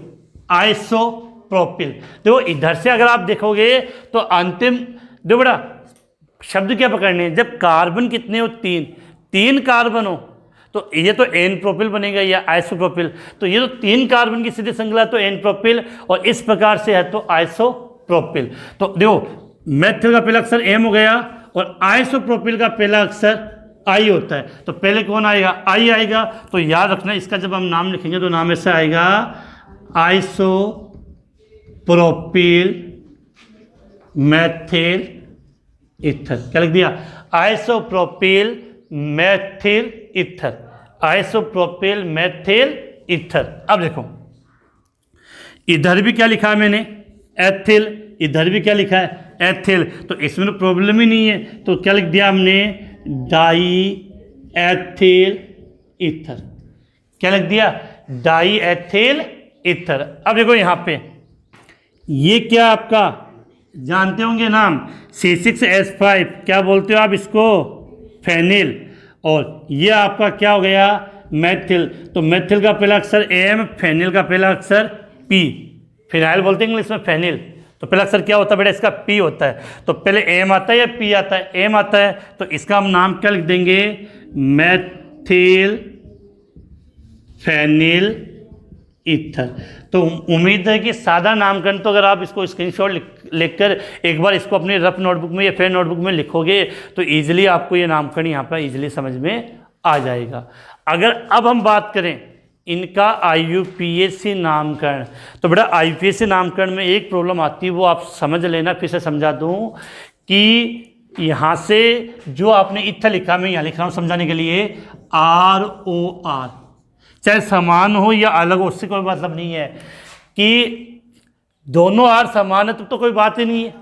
Speaker 1: आइसोप्रोपिल। देखो इधर से अगर आप देखोगे तो अंतिम देखो बेटा शब्द क्या पकड़ने हैं, जब कार्बन कितने हो, 3, 3 कार्बन हो तो ये तो एन प्रोपिल बनेगा या आइसोप्रोपिल, तो ये तो 3 कार्बन की सीधी श्रृंखला तो एन प्रोपिल, और इस प्रकार से है तो आइसोप्रोपिल। तो देखो मेथिल का पहला अक्षर एम हो गया और आइसोप्रोपिल का पहला अक्षर आई होता है, तो पहले कौन आएगा, आई आएगा। तो याद रखना इसका जब हम नाम लिखेंगे तो नाम ऐसा आएगा आइसोप्रोपिल मेथिल ईथर। क्या लिख दिया, isopropyl methyl ether, isopropyl methyl ether. अब देखो इधर भी क्या लिखा है मैंने, एथिल, इधर भी क्या लिखा है, एथिल, तो इसमें तो प्रॉब्लम ही नहीं है। तो क्या लिख दिया हमने, डाई एथिल ईथर। क्या लिख दिया, डाई एथिल ईथर। अब देखो यहाँ पे ये क्या आपका जानते होंगे नाम, C6H5, क्या बोलते हो आप इसको, फेनिल। और ये आपका क्या हो गया, मेथिल, तो मेथिल का पहला अक्षर एम, फेनिल का पहला अक्षर पी, फिनाइल बोलते हैं इंग्लिश में फेनिल, तो पहला अक्षर क्या होता है बेटा, इसका पी होता है। तो पहले एम आता है या पी आता है, एम आता है, तो इसका हम नाम क्या लिख देंगे, मेथिल फेनिल ईथर। तो उम्मीद है कि सादा नामकरण, तो अगर आप इसको स्क्रीनशॉट लिखकर एक बार इसको अपनी रफ नोटबुक में या फेयर नोटबुक में लिखोगे तो ईजिली आपको ये नामकरण यहाँ पर ईजिली समझ में आ जाएगा। अगर अब हम बात करें इनका IUPAC नामकरण, तो बेटा IUPAC नामकरण में एक प्रॉब्लम आती है, वो आप समझ लेना, फिर से समझा दूँ कि यहाँ से जो आपने इथर लिखा, मैं यहाँ लिख रहा हूँ समझाने के लिए, ROR, चाहे समान हो या अलग हो उससे कोई मतलब नहीं है, कि दोनों आर समान है तो कोई बात ही नहीं है।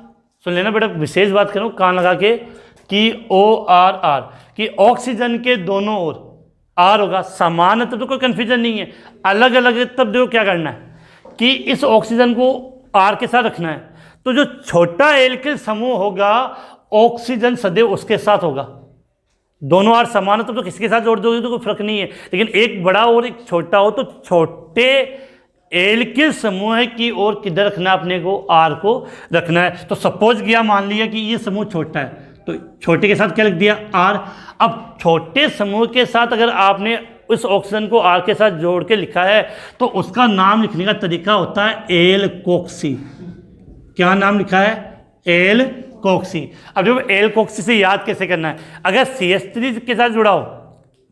Speaker 1: सुन लेना बेटा, विशेष बात करूँ कान लगा के, कि ORR, कि ऑक्सीजन के दोनों ओर आर होगा, समान है तो कोई कन्फ्यूजन नहीं है, अलग अलग है तब देखो क्या करना है कि इस ऑक्सीजन को आर के साथ रखना है। तो जो छोटा एल्किल समूह होगा ऑक्सीजन सदैव उसके साथ होगा, दोनों आर समान है तो किसके साथ जोड़ दोगे तो कोई फर्क नहीं है, लेकिन एक बड़ा और एक छोटा हो तो छोटे एल्किल समूह की ओर किधर रखना है अपने को, आर को रखना है। तो सपोज किया, मान लिया कि ये समूह छोटा है तो छोटे के साथ क्या लिख दिया, आर। अब छोटे समूह के साथ अगर आपने उस ऑक्सीजन को आर के साथ जोड़ के लिखा है तो उसका नाम लिखने का तरीका होता है एल्कोक्सी। क्या नाम लिखा है, एल्कोक्सी। अब जो एल्कोक्सी से याद कैसे करना है, अगर CH3 के साथ जुड़ा हो,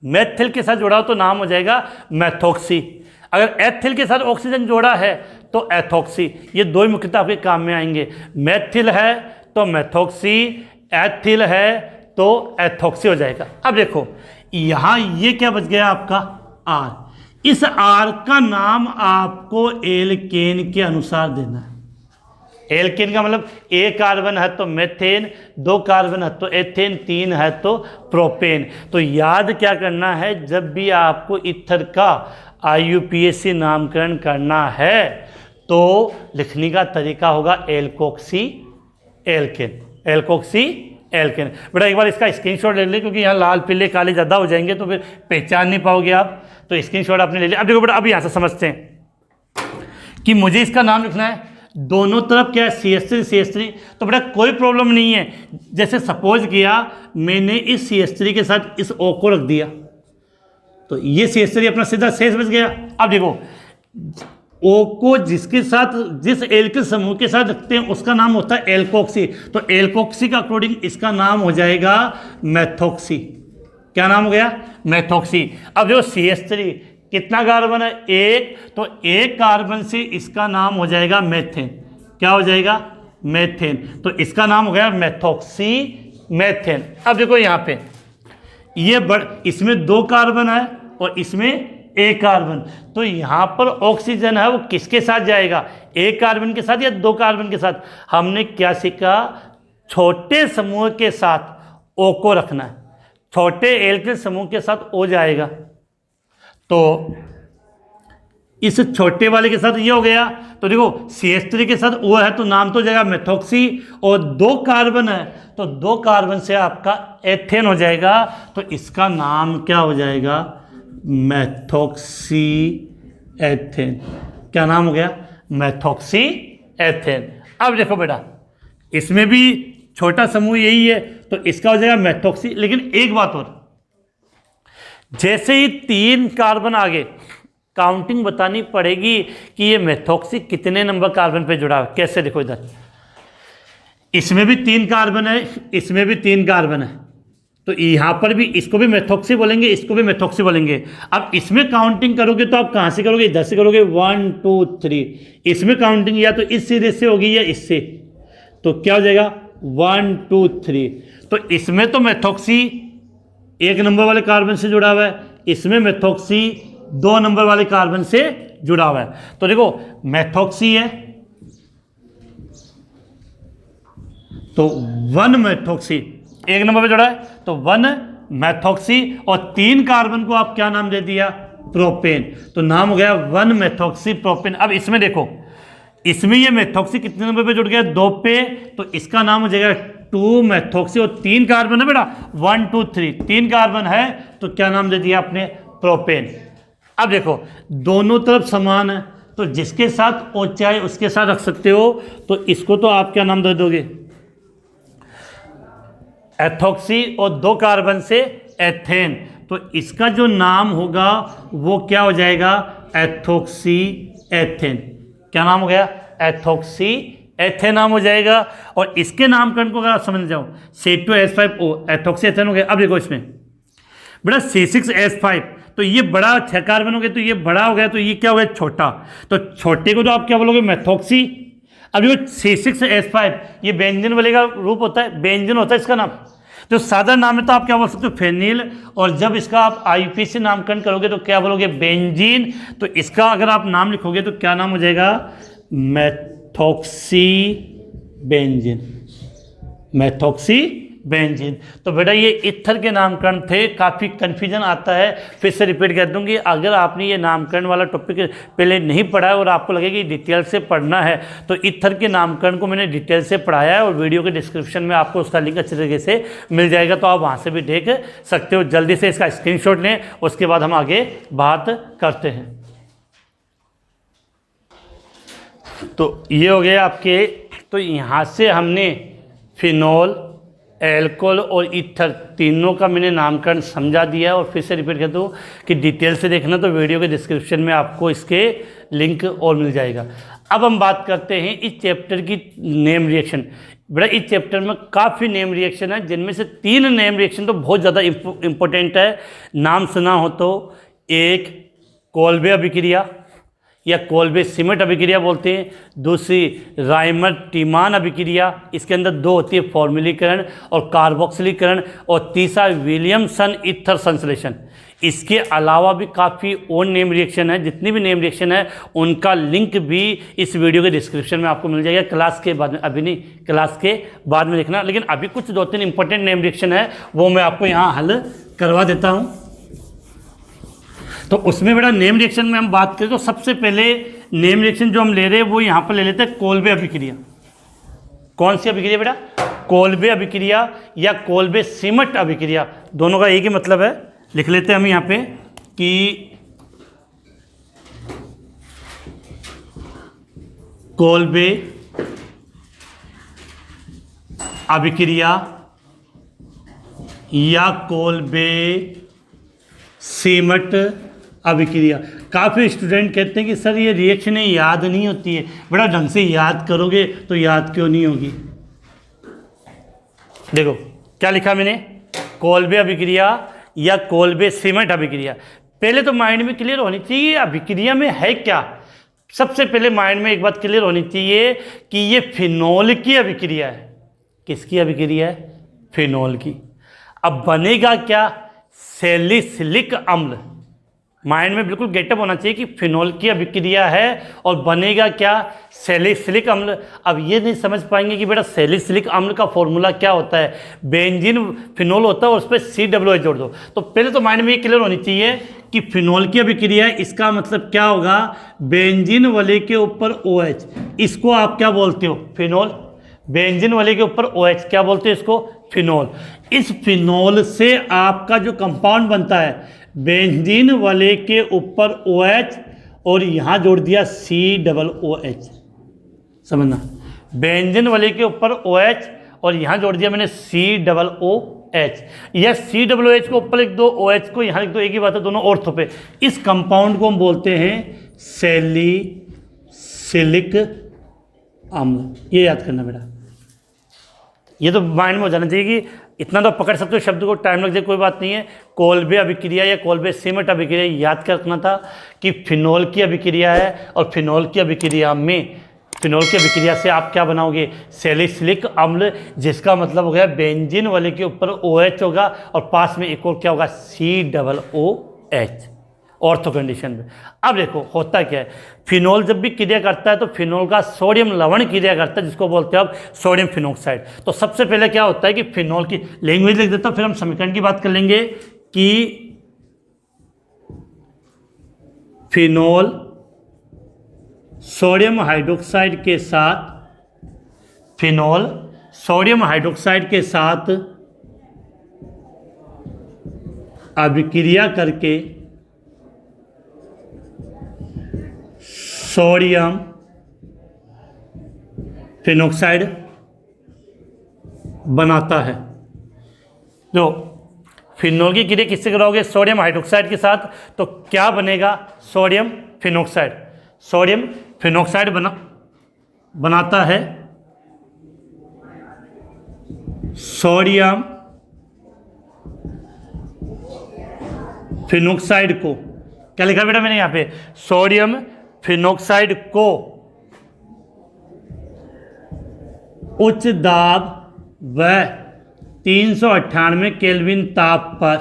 Speaker 1: मेथिल के साथ जुड़ा हो तो नाम हो जाएगा मेथोक्सी, अगर एथिल के साथ ऑक्सीजन जोड़ा है तो एथोक्सी। ये दो ही मुख्यतः आपके काम में आएंगे, मेथिल है तो मेथोक्सी, एथिल है तो एथोक्सी हो जाएगा। अब देखो यहाँ ये क्या बच गया आपका, आर। इस आर का नाम आपको एल्केन के अनुसार देना है। एल्केन का मतलब 1 कार्बन है तो मेथेन, 2 कार्बन है तो एथेन, 3 है तो प्रोपेन। तो याद क्या करना है, जब भी आपको ईथर का IUPAC नामकरण करना है तो लिखने का तरीका होगा एल्कोक्सी एल्केन, एल्कोक्सी एल्केन। बेटा एक बार इसका स्क्रीनशॉट ले लें, क्योंकि यहाँ लाल पीले काले ज़्यादा हो जाएंगे तो फिर पहचान नहीं पाओगे आप, तो स्क्रीनशॉट आपने ले लिया। अब देखो बेटा, अब यहाँ से समझते हैं कि मुझे इसका नाम लिखना है, दोनों तरफ क्या है, CH3 तो बेटा कोई प्रॉब्लम नहीं है। जैसे सपोज किया मैंने इस CH3 के साथ इस O को रख दिया तो ये CH3 अपना सीधा शेष बच गया। अब देखो O को जिसके साथ, जिस एल्किल समूह के साथ रखते हैं उसका नाम होता है एल्कोक्सी, तो एल्कोक्सी का अकॉर्डिंग इसका नाम हो जाएगा मेथोक्सी। क्या नाम हो गया, मेथोक्सी। अब देखो CH3 कितना कार्बन है, 1, तो 1 कार्बन से इसका नाम हो जाएगा मेथेन। क्या हो जाएगा, मेथेन, तो इसका नाम हो गया मेथोक्सी मेथेन। अब देखो यहाँ पे ये इसमें 2 कार्बन है और इसमें 1 कार्बन, तो यहाँ पर ऑक्सीजन है वो किसके साथ जाएगा, 1 कार्बन के साथ या 2 कार्बन के साथ। हमने क्या सीखा, छोटे समूह के साथ O को रखना है, छोटे एल्किल समूह के साथ O जाएगा, तो इस छोटे वाले के साथ ये हो गया। तो देखो CH3 के साथ O है तो नाम तो जाएगा मेथोक्सी, और 2 कार्बन है तो 2 कार्बन से आपका एथेन हो जाएगा, तो इसका नाम क्या हो जाएगा, मेथोक्सी एथेन। क्या नाम हो गया, मेथोक्सी एथेन। अब देखो बेटा इसमें भी छोटा समूह यही है तो इसका हो जाएगा मेथोक्सी। लेकिन एक बात और, जैसे ही 3 कार्बन आगे काउंटिंग बतानी पड़ेगी कि ये मेथॉक्सी कितने नंबर कार्बन पे जुड़ा है। कैसे, देखो इधर, इसमें भी 3 कार्बन है, इसमें भी 3 कार्बन है, तो यहाँ पर भी इसको भी मेथॉक्सी बोलेंगे, इसको भी मेथॉक्सी बोलेंगे। अब इसमें काउंटिंग करोगे तो आप कहाँ से करोगे, इधर से करोगे, 1 2 3। इसमें काउंटिंग या तो इस सिरे से होगी या इससे, तो क्या हो जाएगा 1 2 3। तो इसमें तो मेथॉक्सी 1 नंबर वाले कार्बन से जुड़ा हुआ है, इसमें मेथॉक्सी 2 नंबर वाले कार्बन से जुड़ा हुआ है। तो देखो मेथॉक्सी है तो 1 मेथॉक्सी 1 नंबर पे जुड़ा है, तो 1 मेथॉक्सी, और 3 कार्बन को आप क्या नाम दे दिया, प्रोपेन, तो नाम हो गया 1 मेथॉक्सी प्रोपेन। अब इसमें देखो, इसमें ये मेथॉक्सी कितने नंबर पे जुड़ गया, 2 पे, तो इसका नाम हो जाएगा 2 मेथॉक्सी, और 3 कार्बन है बेटा, 1 2 3, 3 कार्बन है, तो क्या नाम दे दिया आपने, प्रोपेन। अब देखो दोनों तरफ समान है, तो जिसके साथ ओ चाहे उसके साथ रख सकते हो, तो इसको तो आप क्या नाम दे दोगे, एथॉक्सी, और 2 कार्बन से एथेन, तो इसका जो नाम होगा वो क्या हो जाएगा, एथॉक्सी एथेन। क्या नाम हो गया, एथॉक्सी एथेन नाम हो जाएगा। और इसके नामकरण को अगर आप समझ जाओ, C2H5O एथॉक्सी एथेन हो गया। अब देखो इसमें बेटा C6H5, तो ये बड़ा 6 कार्बन हो गया, तो ये बड़ा हो गया, तो ये क्या हो गया, छोटा, तो छोटे को तो आप क्या बोलोगे, मेथॉक्सी। अब ये C6H5 ये बेंजीन वाले का रूप होता है, बेंजीन होता है इसका नाम। जो सादा नाम है तो आप क्या बोल सकते हो, फेनिल, और जब इसका आप IUPAC नामकरण करोगे तो क्या बोलोगे, बेंजीन। तो इसका अगर आप नाम लिखोगे तो क्या नाम हो जाएगा, मेथॉक्सी बेंजीन, मेथॉक्सी बेंजीन। तो बेटा ये इथर के नामकरण थे, काफ़ी कन्फ्यूजन आता है, फिर से रिपीट कर दूंगी। अगर आपने ये नामकरण वाला टॉपिक पहले नहीं पढ़ा है और आपको लगे कि डिटेल से पढ़ना है, तो इथर के नामकरण को मैंने डिटेल से पढ़ाया है, और वीडियो के डिस्क्रिप्शन में आपको उसका लिंक अच्छे तरीके से मिल जाएगा, तो आप वहाँ से भी देख सकते हो। जल्दी से इसका स्क्रीनशॉट लें, उसके बाद हम आगे बात करते हैं। तो ये हो गया आपके, तो यहाँ से हमने फिनोल, एल्कोहल और ईथर तीनों का मैंने नामकरण समझा दिया है। और फिर से रिपीट कर दूँ कि डिटेल से देखना तो वीडियो के डिस्क्रिप्शन में आपको इसके लिंक और मिल जाएगा। अब हम बात करते हैं इस चैप्टर की नेम रिएक्शन। बेटा इस चैप्टर में काफ़ी नेम रिएक्शन है, जिनमें से 3 नेम रिएक्शन तो बहुत ज़्यादा इम्पोर्टेंट है, नाम सुना हो तो। एक कोल्बे अभिक्रिया या कोल्बे सिमट अभिक्रिया बोलते हैं, दूसरी राइमर टीमान अभिक्रिया, इसके अंदर 2 होती है, फॉर्मुलीकरण और कार्बोक्सिलीकरण, और तीसरा विलियमसन ईथर संश्लेषण। इसके अलावा भी काफ़ी और नेम रिएक्शन है, जितनी भी नेम रिएक्शन है उनका लिंक भी इस वीडियो के डिस्क्रिप्शन में आपको मिल जाएगा, क्लास के बाद में, अभी नहीं, क्लास के बाद में देखना। लेकिन अभी कुछ 2-3 इंपॉर्टेंट नेम रिएक्शन है, वो मैं आपको यहाँ हल करवा देता हूँ। तो उसमें बेटा नेम रिएक्शन में हम बात करें तो सबसे पहले नेम रिएक्शन जो हम ले रहे हैं वो यहाँ पर ले लेते हैं कोल्बे अभिक्रिया। कौन सी अभिक्रिया बेटा, कोल्बे अभिक्रिया या कोल्बे सिमट अभिक्रिया, दोनों का एक ही मतलब है। लिख लेते हैं हम यहाँ पे कि कोल्बे अभिक्रिया या कोल्बे सिमट अभिक्रिया। काफ़ी स्टूडेंट कहते हैं कि सर ये रिएक्शनें याद नहीं होती है। बड़ा ढंग से याद करोगे तो याद क्यों नहीं होगी। देखो क्या लिखा मैंने, कोल्बे अभिक्रिया या कोल्बे सिमट अभिक्रिया। पहले तो माइंड में क्लियर होनी चाहिए अभिक्रिया में है क्या। सबसे पहले माइंड में एक बात क्लियर होनी चाहिए कि ये फिनोल की अभिक्रिया है। किसकी अभिक्रिया है, फिनोल की। अब बनेगा क्या, सैलिसिलिक अम्ल। माइंड में बिल्कुल गेटअप होना चाहिए कि फिनोल की अभिक्रिया है और बनेगा क्या, सैलिसिलिक अम्ल। अब ये नहीं समझ पाएंगे कि बेटा सैलिसिलिक अम्ल का फॉर्मूला क्या होता है, बेंजीन फिनोल होता है और उस पर COOH जोड़ दो। तो पहले तो माइंड में ये क्लियर होनी चाहिए कि फिनोल की अभिक्रिया है, इसका मतलब क्या होगा, बेंजीन वाले के ऊपर OH, इसको आप क्या बोलते हो, फिनोल। बेंजीन वाले के ऊपर OH क्या बोलते हैं, इसको फिनोल। इस फिनोल से आपका जो कंपाउंड बनता है, बेंजीन वाले के ऊपर OH और यहाँ जोड़ दिया COOH। समझना, बेंजीन वाले के ऊपर OH और यहाँ जोड़ दिया मैंने COOH। एच, या COOH को ऊपर लिख दो, OH को यहाँ लिख दो, एक ही बात है, दोनों ऑर्थो पे। इस कंपाउंड को हम बोलते हैं सैलिसिलिक अम्ल। ये याद करना बेटा, ये तो माइंड में हो जाना चाहिए कि इतना तो पकड़ सकते हो शब्द को, टाइम लग जाए कोई बात नहीं है। कोल्बे अभिक्रिया या कोल्बे सीमेंट अभिक्रिया याद करना था कि फिनोल की अभिक्रिया है, और फिनोल की अभिक्रिया में, फिनोल की अभिक्रिया से आप क्या बनाओगे, सैलिसिलिक अम्ल, जिसका मतलब हो गया बेंजीन वाले के ऊपर OH होगा और पास में एक और क्या होगा, COOH, ऑर्थो कंडीशन में। अब देखो होता क्या है, फिनोल जब भी क्रिया करता है तो फिनोल का सोडियम लवण क्रिया करता है, जिसको बोलते हैं अब सोडियम फिनोक्साइड। तो सबसे पहले क्या होता है कि फिनोल की लैंग्वेज लिख देता हूं, फिर हम समीकरण की बात कर लेंगे कि फिनोल सोडियम हाइड्रोक्साइड के साथ, फिनोल सोडियम हाइड्रोक्साइड के साथ अभिक्रिया करके सोडियम फिनोक्साइड बनाता है। जो फिनोल की क्रिया किससे कराओगे, सोडियम हाइड्रोक्साइड के साथ, तो क्या बनेगा, सोडियम फिनोक्साइड। सोडियम फिनोक्साइड बनाता है सोडियम फिनोक्साइड को, क्या लिखा बेटा मैंने यहाँ पे, सोडियम फिनोक्साइड को उच्च दाब व 398 केल्विन ताप पर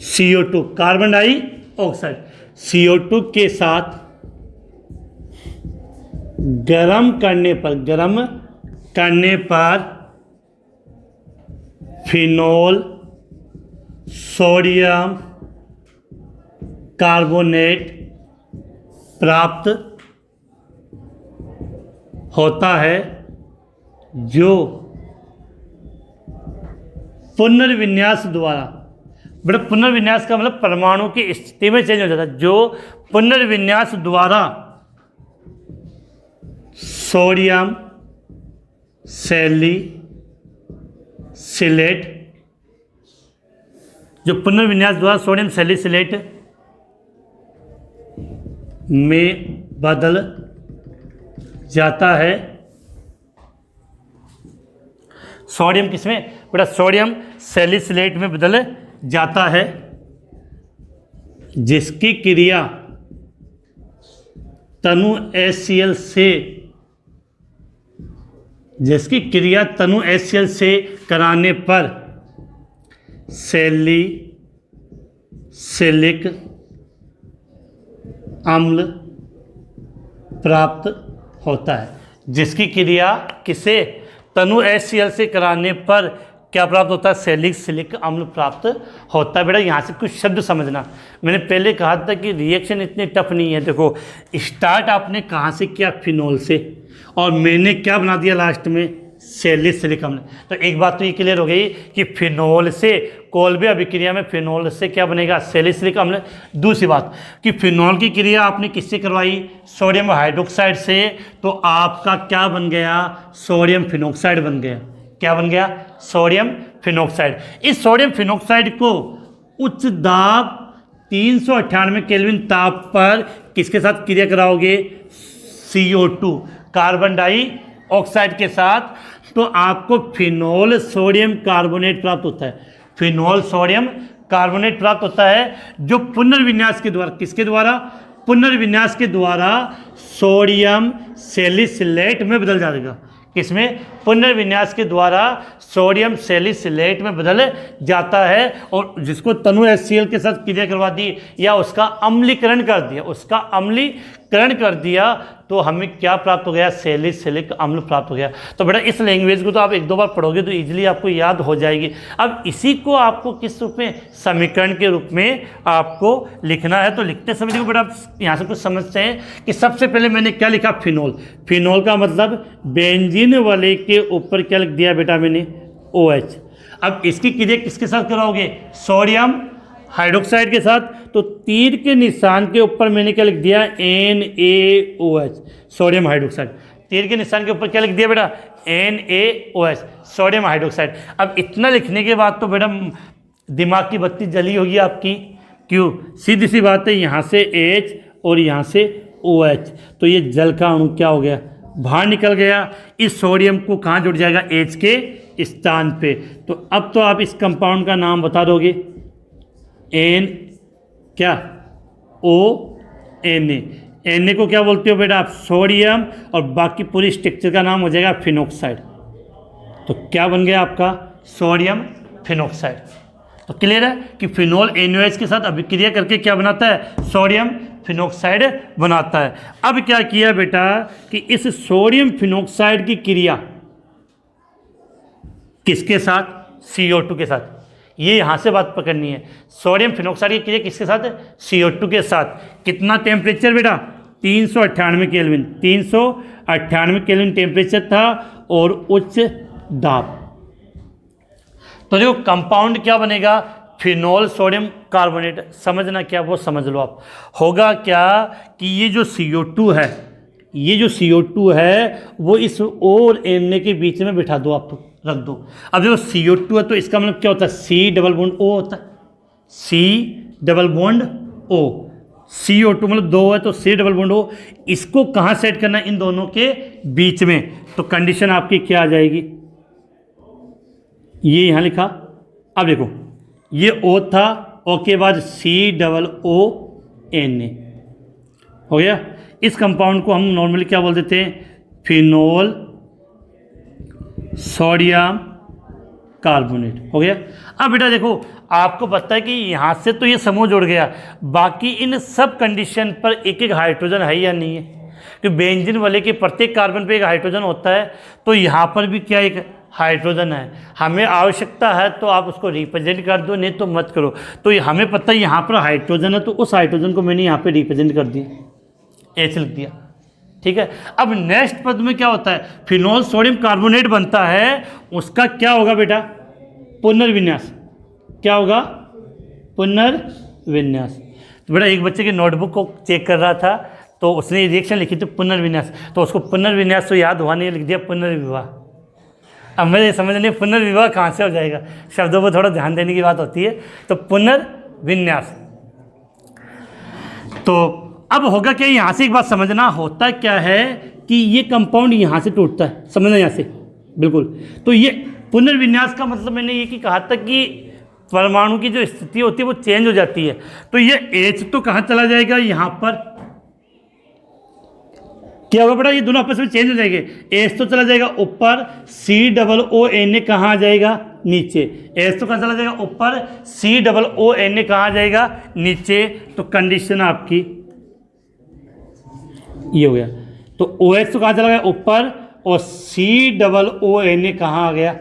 Speaker 1: CO2 कार्बन डाइऑक्साइड CO2 के साथ गर्म करने पर फिनोल सोडियम कार्बोनेट प्राप्त होता है, जो पुनर्विन्यास द्वारा, बड़ा पुनर्विन्यास का मतलब परमाणु की स्थिति में चेंज हो जाता है, जो पुनर्विन्यास द्वारा सोडियम सैलिसिलेट, जो पुनर्विन्यास द्वारा सोडियम सैलिसिलेट में बदल जाता है। सोडियम किसमें बेटा, सोडियम सैलिसिलेट में बदल जाता है, जिसकी क्रिया तनु HCl से कराने पर सैलिसिलिक अम्ल प्राप्त होता है। जिसकी क्रिया किसे, तनु HCl से कराने पर क्या प्राप्त होता है, सैलिसिलिक अम्ल प्राप्त होता है। बेटा यहाँ से कुछ शब्द समझना, मैंने पहले कहा था कि रिएक्शन इतनी टफ नहीं है। देखो स्टार्ट आपने कहाँ से किया, फिनोल से, और मैंने क्या बना दिया लास्ट में, सैलिसिलिक अम्ल। तो एक बात तो ये क्लियर हो गई कि फिनोल से कोल्बे अभिक्रिया में फिनोल से क्या बनेगा, सैलिसिलिक अम्ल। दूसरी बात कि फिनोल की क्रिया आपने किससे करवाई, सोडियम हाइड्रोक्साइड से, तो आपका क्या बन गया, सोडियम फिनोक्साइड बन गया। क्या बन गया, सोडियम फिनोक्साइड। इस सोडियम फिनोक्साइड को उच्च दाब 398 केल्विन ताप पर किसके साथ क्रिया कराओगे, CO2 कार्बन डाइऑक्साइड के साथ, तो आपको फिनोल सोडियम कार्बोनेट प्राप्त होता है। फिनोल सोडियम कार्बोनेट प्राप्त होता है, जो पुनर्विन्यास के द्वारा, किसके द्वारा, पुनर्विन्यास के द्वारा सोडियम सैलिसिलेट में बदल जाएगा। किसमें, पुनर्विन्यास के द्वारा सोडियम सैलिसिलेट में बदल जाता है, और जिसको तनु HCl के साथ क्रिया करवा दी या उसका अम्लीकरण कर दिया, तो हमें क्या प्राप्त हो गया, सैलिसिलिक अम्ल प्राप्त हो गया। तो बेटा इस लैंग्वेज को तो आप एक दो बार पढ़ोगे तो इजीली आपको याद हो जाएगी। अब इसी को आपको किस रूप में, समीकरण के रूप में आपको लिखना है। तो लिखते समय देखो बेटा आप यहाँ से कुछ समझते हैं कि सबसे पहले मैंने क्या लिखा, फिनोल। फिनोल का मतलब बेंजीन वाले के ऊपर क्या लिख दिया बेटा मैंने, OH। अब इसकी क्रिया किसके साथ कराओगे, सोडियम हाइड्रोक्साइड के साथ, तो तीर के निशान के ऊपर मैंने क्या लिख दिया, NaOH, सोडियम हाइड्रोक्साइड। तीर के निशान के ऊपर क्या लिख दिया बेटा, NaOH, सोडियम हाइड्रोक्साइड। अब इतना लिखने के बाद तो बेटा दिमाग की बत्ती जली होगी आपकी, क्यों, सीधी सी बात है, यहाँ से H और यहाँ से OH, तो ये जल का अणु क्या हो गया, बाहर निकल गया। इस सोडियम को कहाँ जुड़ जाएगा, H के स्थान पे। तो अब तो आप इस कंपाउंड का नाम बता दोगे, N क्या, ONa। Na को क्या बोलते हो बेटा आप, सोडियम, और बाकी पूरी स्ट्रक्चर का नाम हो जाएगा फिनोक्साइड। तो क्या बन गया आपका, सोडियम फिनोक्साइड। तो क्लियर है कि फिनोल NaOH के साथ अभिक्रिया करके क्या बनाता है, सोडियम फिनोक्साइड बनाता है। अब क्या किया बेटा कि इस सोडियम फिनोक्साइड की क्रिया किसके साथ, CO2 के साथ। ये यहाँ से बात पकड़नी है, सोडियम फिनोक्साइड की क्रिया किसके साथ है, CO2 के साथ। कितना टेम्परेचर बेटा, 398 केल्विन, 398 केल्विन टेम्परेचर था और उच्च दाब। तो देखो कंपाउंड क्या बनेगा, फिनोल सोडियम कार्बोनेट। समझना क्या, वो समझ लो आप। होगा क्या कि ये जो CO2 है, ये जो CO2 है वो इस O और Na के बीच में बिठा दो, आप रख दो। अब देखो CO2 है तो इसका मतलब क्या होता है, C डबल बॉन्ड O होता है, C double bond O। CO2 मतलब 2 है तो C डबल बॉन्ड O। इसको कहाँ सेट करना है, इन दोनों के बीच में। तो कंडीशन आपकी क्या आ जाएगी, ये यहाँ लिखा। अब देखो ये O था, O के बाद C डबल O Na हो गया। इस कंपाउंड को हम नॉर्मली क्या बोल देते हैं, फिनोल सोडियम कार्बोनेट हो गया। अब बेटा देखो आपको पता है कि यहाँ से तो ये समूह जुड़ गया, बाकी इन सब कंडीशन पर एक एक हाइड्रोजन है या नहीं है, कि बेंजीन वाले के प्रत्येक कार्बन पे एक हाइड्रोजन होता है। तो यहाँ पर भी क्या एक हाइड्रोजन है, हमें आवश्यकता है तो आप उसको रिप्रेजेंट कर दो, नहीं तो मत करो। तो हमें पता है यहाँ पर हाइड्रोजन है, तो उस हाइड्रोजन को मैंने यहाँ पे रिप्रेजेंट कर दिया, H लिख दिया, ठीक है। अब नेक्स्ट पद में क्या होता है, फिनोल सोडियम कार्बोनेट बनता है, उसका क्या होगा बेटा, पुनर्विन्यास। क्या होगा, पुनर्विन्यास। तो बेटा एक बच्चे की नोटबुक को चेक कर रहा था तो उसने रिएक्शन लिखी थी पुनर्विन्यास, तो उसको पुनर्विन्यास तो याद हुआ नहीं, लिख दिया पुनर्विवाह। अब मुझे समझ नहीं पुनर्विवाह कहाँ से हो जाएगा, शब्दों पर थोड़ा ध्यान देने की बात होती है। तो पुनर्विन्यास। तो अब होगा क्या, यहाँ से एक बात समझना, होता क्या है कि ये कंपाउंड यहाँ से टूटता है, समझना यहाँ से बिल्कुल। तो ये पुनर्विन्यास का मतलब मैंने ये कि कहा था कि परमाणु की जो स्थिति होती है वो चेंज हो जाती है। तो ये H तो कहाँ चला जाएगा, यहाँ पर क्या होगा बेटा, ये दोनों आपस में चेंज हो जाएंगे। H तो चला जाएगा ऊपर, C डबल O Na कहाँ आ जाएगा, नीचे। H तो कहाँ चला जाएगा ऊपर, C डबल O Na कहाँ आ जाएगा, नीचे। तो कंडीशन आपकी ये हो गया। तो OH तो कहाँ चला गया ऊपर, और C डबल O Na कहाँ आ गया,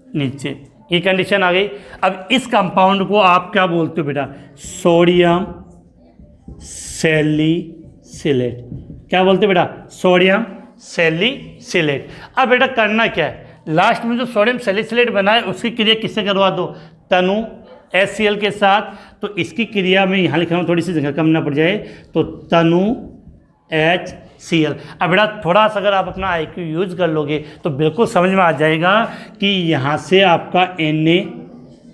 Speaker 1: नीचे। ये कंडीशन आ गई। अब इस कंपाउंड को आप क्या बोलते हो बेटा, सोडियम सैलिसिलेट। क्या बोलते हैं बेटा, सोडियम सैलिसिलेट। अब बेटा करना क्या है, लास्ट में जो सोडियम सैलिसिलेट बना है उसकी क्रिया किससे करवा दो, तनु HCl के साथ। तो इसकी क्रिया में यहाँ लिख रहा हूँ, थोड़ी सी जगह कम ना पड़ जाए, तो तनु HCl। अब बेटा थोड़ा सा अगर आप अपना IQ यूज कर लोगे तो बिल्कुल समझ में आ जाएगा कि यहाँ से आपका Na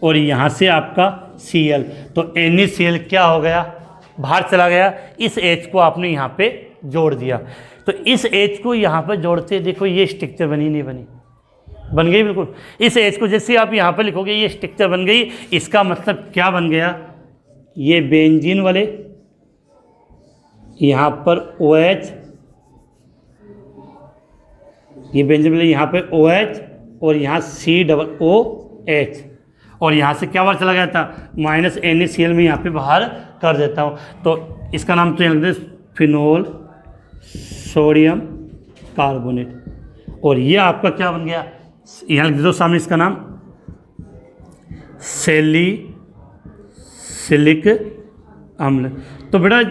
Speaker 1: और यहाँ से आपका Cl, तो NaCl क्या हो गया, बाहर चला गया। इस H को आपने यहाँ पे जोड़ दिया, तो इस H को यहाँ पर जोड़ते देखो ये स्ट्रक्चर बनी नहीं बनी, बन गई बिल्कुल। इस H को जैसे आप यहाँ पर लिखोगे ये स्ट्रक्चर बन गई। इसका मतलब क्या बन गया, ये बेंजीन वाले, यहाँ पर OH, ये बेंजीन वाले यहाँ पे OH, और यहाँ C डबल OH, और यहाँ से क्या बाहर चला गया था, माइनस NaCl में यहाँ पे बाहर कर देता हूँ। तो इसका नाम तो यहाँ फिनोल सोडियम कार्बोनेट। और ये आपका क्या बन गया, यहाँ लिख दो सामने इसका नाम, सैलिसिलिक अम्ल। तो बेटा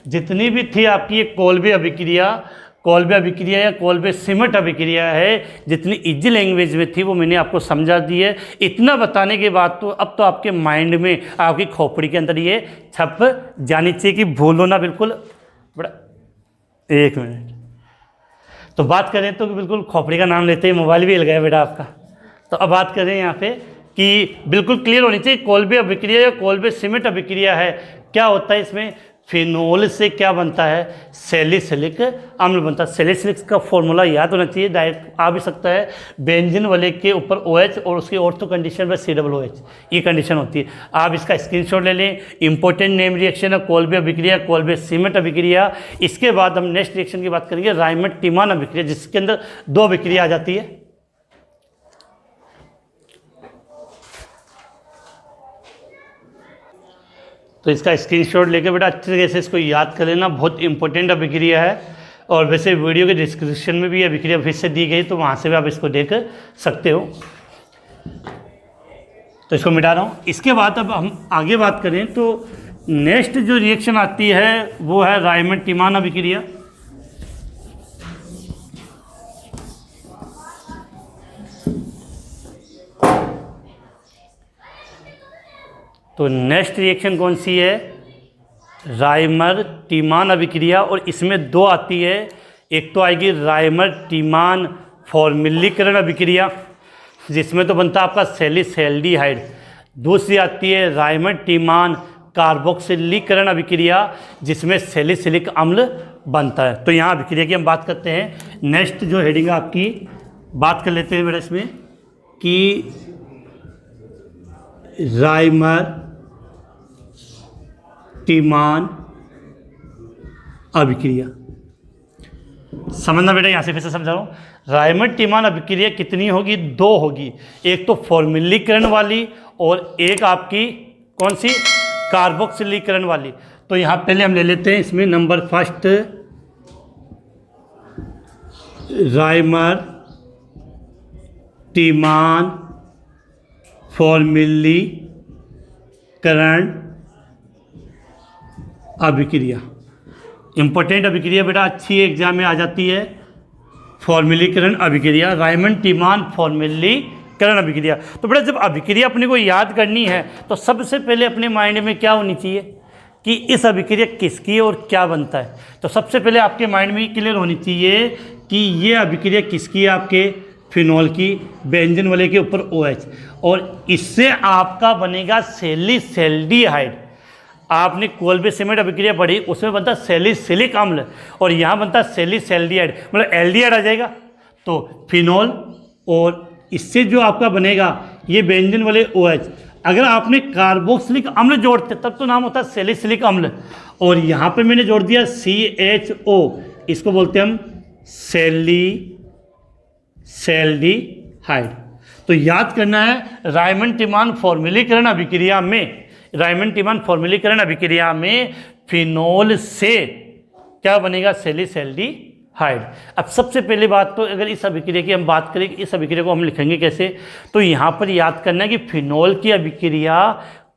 Speaker 1: जितनी भी थी आपकी ये कोल्बे अभिक्रिया या कोल्बे सिमट अभिक्रिया है, जितनी इजी लैंग्वेज में थी वो मैंने आपको समझा दी है। इतना बताने के बाद तो अब तो आपके माइंड में, आपकी खोपड़ी के अंदर ये छप जानी चाहिए कि भूलो ना बिल्कुल। बड़ा एक मिनट। तो बात करें तो बिल्कुल खोपड़ी का नाम लेते ही मोबाइल भी हिल गया बेटा आपका। तो अब बात करें यहाँ पे कि बिल्कुल क्लियर होनी चाहिए, कोल्बे अभिक्रिया या कोल्बे सिमेट अभिक्रिया है, क्या होता है इसमें, फिनोल से क्या बनता है, सैलिसिलिक अम्ल बनता है। सैलिसिलिक का फॉर्मूला याद होना चाहिए, डायरेक्ट आ भी सकता है, बेंजीन वाले के ऊपर OH और उसकी ऑर्थो कंडीशन पर COOH, ये कंडीशन होती है। आप इसका स्क्रीनशॉट ले लें। इंपॉर्टेंट नेम रिएक्शन है कोल्बे अभिक्रिया, कोल्बे सिमेट अभिक्रिया। इसके बाद हम नेक्स्ट रिएक्शन की बात करेंगे, रायमंड टीमान अभिक्रिया, जिसके अंदर 2 अभिक्रिया आ जाती है। तो इसका स्क्रीनशॉट लेके बेटा अच्छे तरीके से इसको याद कर लेना, बहुत इंपॉर्टेंट अभिक्रिया है। और वैसे वीडियो के डिस्क्रिप्शन में भी अभिक्रिया फिर से दी गई, तो वहाँ से भी आप इसको देख सकते हो। तो इसको मिटा रहा हूँ। इसके बाद अब हम आगे बात करें तो नेक्स्ट जो रिएक्शन आती है वो है रायमंड टीमान अभिक्रिया। तो नेक्स्ट रिएक्शन कौन सी है, रायमर टीमान अभिक्रिया। और इसमें 2 आती है, एक तो आएगी रायमर टीमान फॉर्मिलीकरण अभिक्रिया, जिसमें तो बनता है आपका सैलिसैल्डिहाइड। दूसरी आती है रायमर टीमान कार्बोक्सिलीकरण अभिक्रिया, जिसमें सैलिसिलिक अम्ल बनता है। तो यहाँ अभिक्रिया की हम बात करते हैं। नेक्स्ट जो हेडिंग आपकी बात कर लेते हैं बेटा इसमें कि रायमर टीमान अभिक्रिया। समझना बेटा, यहाँ से फिर से समझा रहा हूँ। रायमर टीमान अभिक्रिया कितनी होगी, 2 होगी, एक तो फॉर्मिलीकरण वाली और एक आपकी कौन सी, कार्बोक्सिलीकरण वाली। तो यहाँ पहले हम ले लेते हैं इसमें नंबर फर्स्ट, रायमर टीमान फॉर्मिलीकरण अभिक्रिया। इंपॉर्टेंट अभिक्रिया बेटा, अच्छी एग्जाम में आ जाती है। फॉर्मिलीकरण अभिक्रिया, रायमंड टीमान फॉर्मिलीकरण अभिक्रिया। तो बेटा जब अभिक्रिया अपने को याद करनी है तो सबसे पहले अपने माइंड में क्या होनी चाहिए कि इस अभिक्रिया किसकी है और क्या बनता है। तो सबसे पहले आपके माइंड में क्लियर होनी चाहिए कि ये अभिक्रिया किसकी है, आपके फिनोल की, बेंजीन वाले के ऊपर OH, और इससे आपका बनेगा सैलिसैल्डिहाइड। आपने कोल्बे सिमेट अभिक्रिया पढ़ी, उसमें बनता है सैलिसिलिक अम्ल और यहाँ बनता है सैलिसैल्डिहाइड, मतलब एल्डिहाइड आ जाएगा। तो फिनोल और इससे जो आपका बनेगा ये बेंजीन वाले OH, अगर आपने कार्बोक्सिलिक अम्ल जोड़ते तब तो नाम होता है सैलिसिलिक अम्ल, और यहाँ पे मैंने जोड़ दिया CHO, इसको बोलते हैं हम सैलिसैल्डिहाइड। तो याद करना है, रायमंड टीमान फॉर्मिलीकरण अभिक्रिया में, रायमंड टीमान फॉर्मिलीकरण अभिक्रिया में फिनोल से क्या बनेगा, सैलिसैल्डिहाइड। अब सबसे पहली बात तो अगर इस अभिक्रिया की हम बात करें, इस अभिक्रिया को हम लिखेंगे कैसे, तो यहाँ पर याद करना है कि फिनोल की अभिक्रिया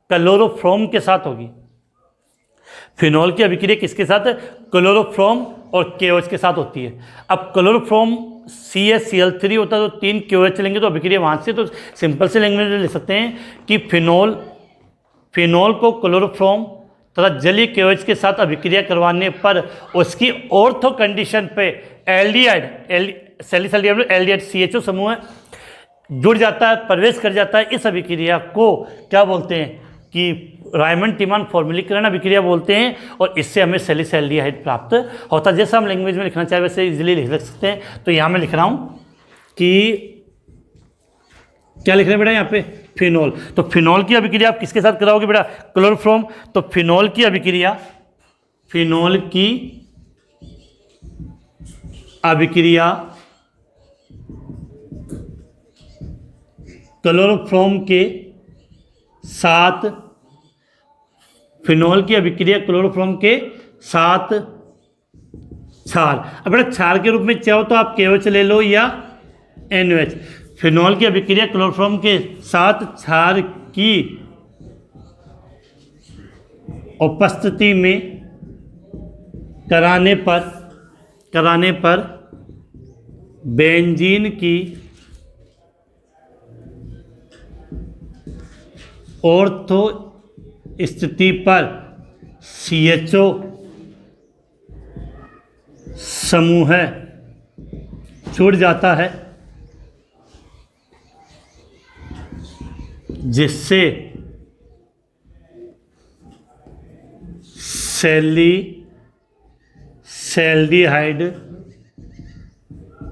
Speaker 1: क्लोरोफॉर्म के साथ होगी। फिनोल की अभिक्रिया किसके साथ, क्लोरोफॉर्म और KOH के साथ होती है। अब क्लोरोफॉर्म CaCl3 होता है, तो 3 KOH लेंगे तो अभिक्रिया वहाँ से, तो सिंपल से लैंग्वेज में लिख सकते हैं कि फिनोल को क्लोरोफॉर्म तथा जलीय KOH के साथ अभिक्रिया करवाने पर उसकी ऑर्थो कंडीशन पे एल्डिहाइड, सैलिसैल्डिहाइड एल्डिहाइड CHO समूह है, जुड़ जाता है, प्रवेश कर जाता है। इस अभिक्रिया को क्या बोलते हैं कि रायमंड टीमान फॉर्मिलीकरण अभिक्रिया बोलते हैं, और इससे हमें सैलिसैल्डिहाइड प्राप्त होता है। जैसा हम लैंग्वेज में लिखना चाहे वैसे इजीली लिख सकते हैं। तो यहाँ मैं लिख रहा हूँ कि क्या लिख रहे हैं बेटा यहाँ पे, फिनोल। तो फिनोल की अभिक्रिया आप किसके साथ कराओगे बेटा, क्लोरोफॉर्म। तो फिनोल की अभिक्रिया, फिनोल की अभिक्रिया क्लोरोफॉर्म के साथ, फिनोल की अभिक्रिया क्लोरोफॉर्म के साथ क्षार। अब बेटा क्षार के रूप में चाहो तो आप KOH ले लो या NOH। फिनोल की अभिक्रिया क्लोरोफॉर्म के साथ क्षार की उपस्थिति में कराने पर बेंजीन की ऑर्थो स्थिति पर CHO समूह छूट जाता है, जिससे सैल्डिहाइड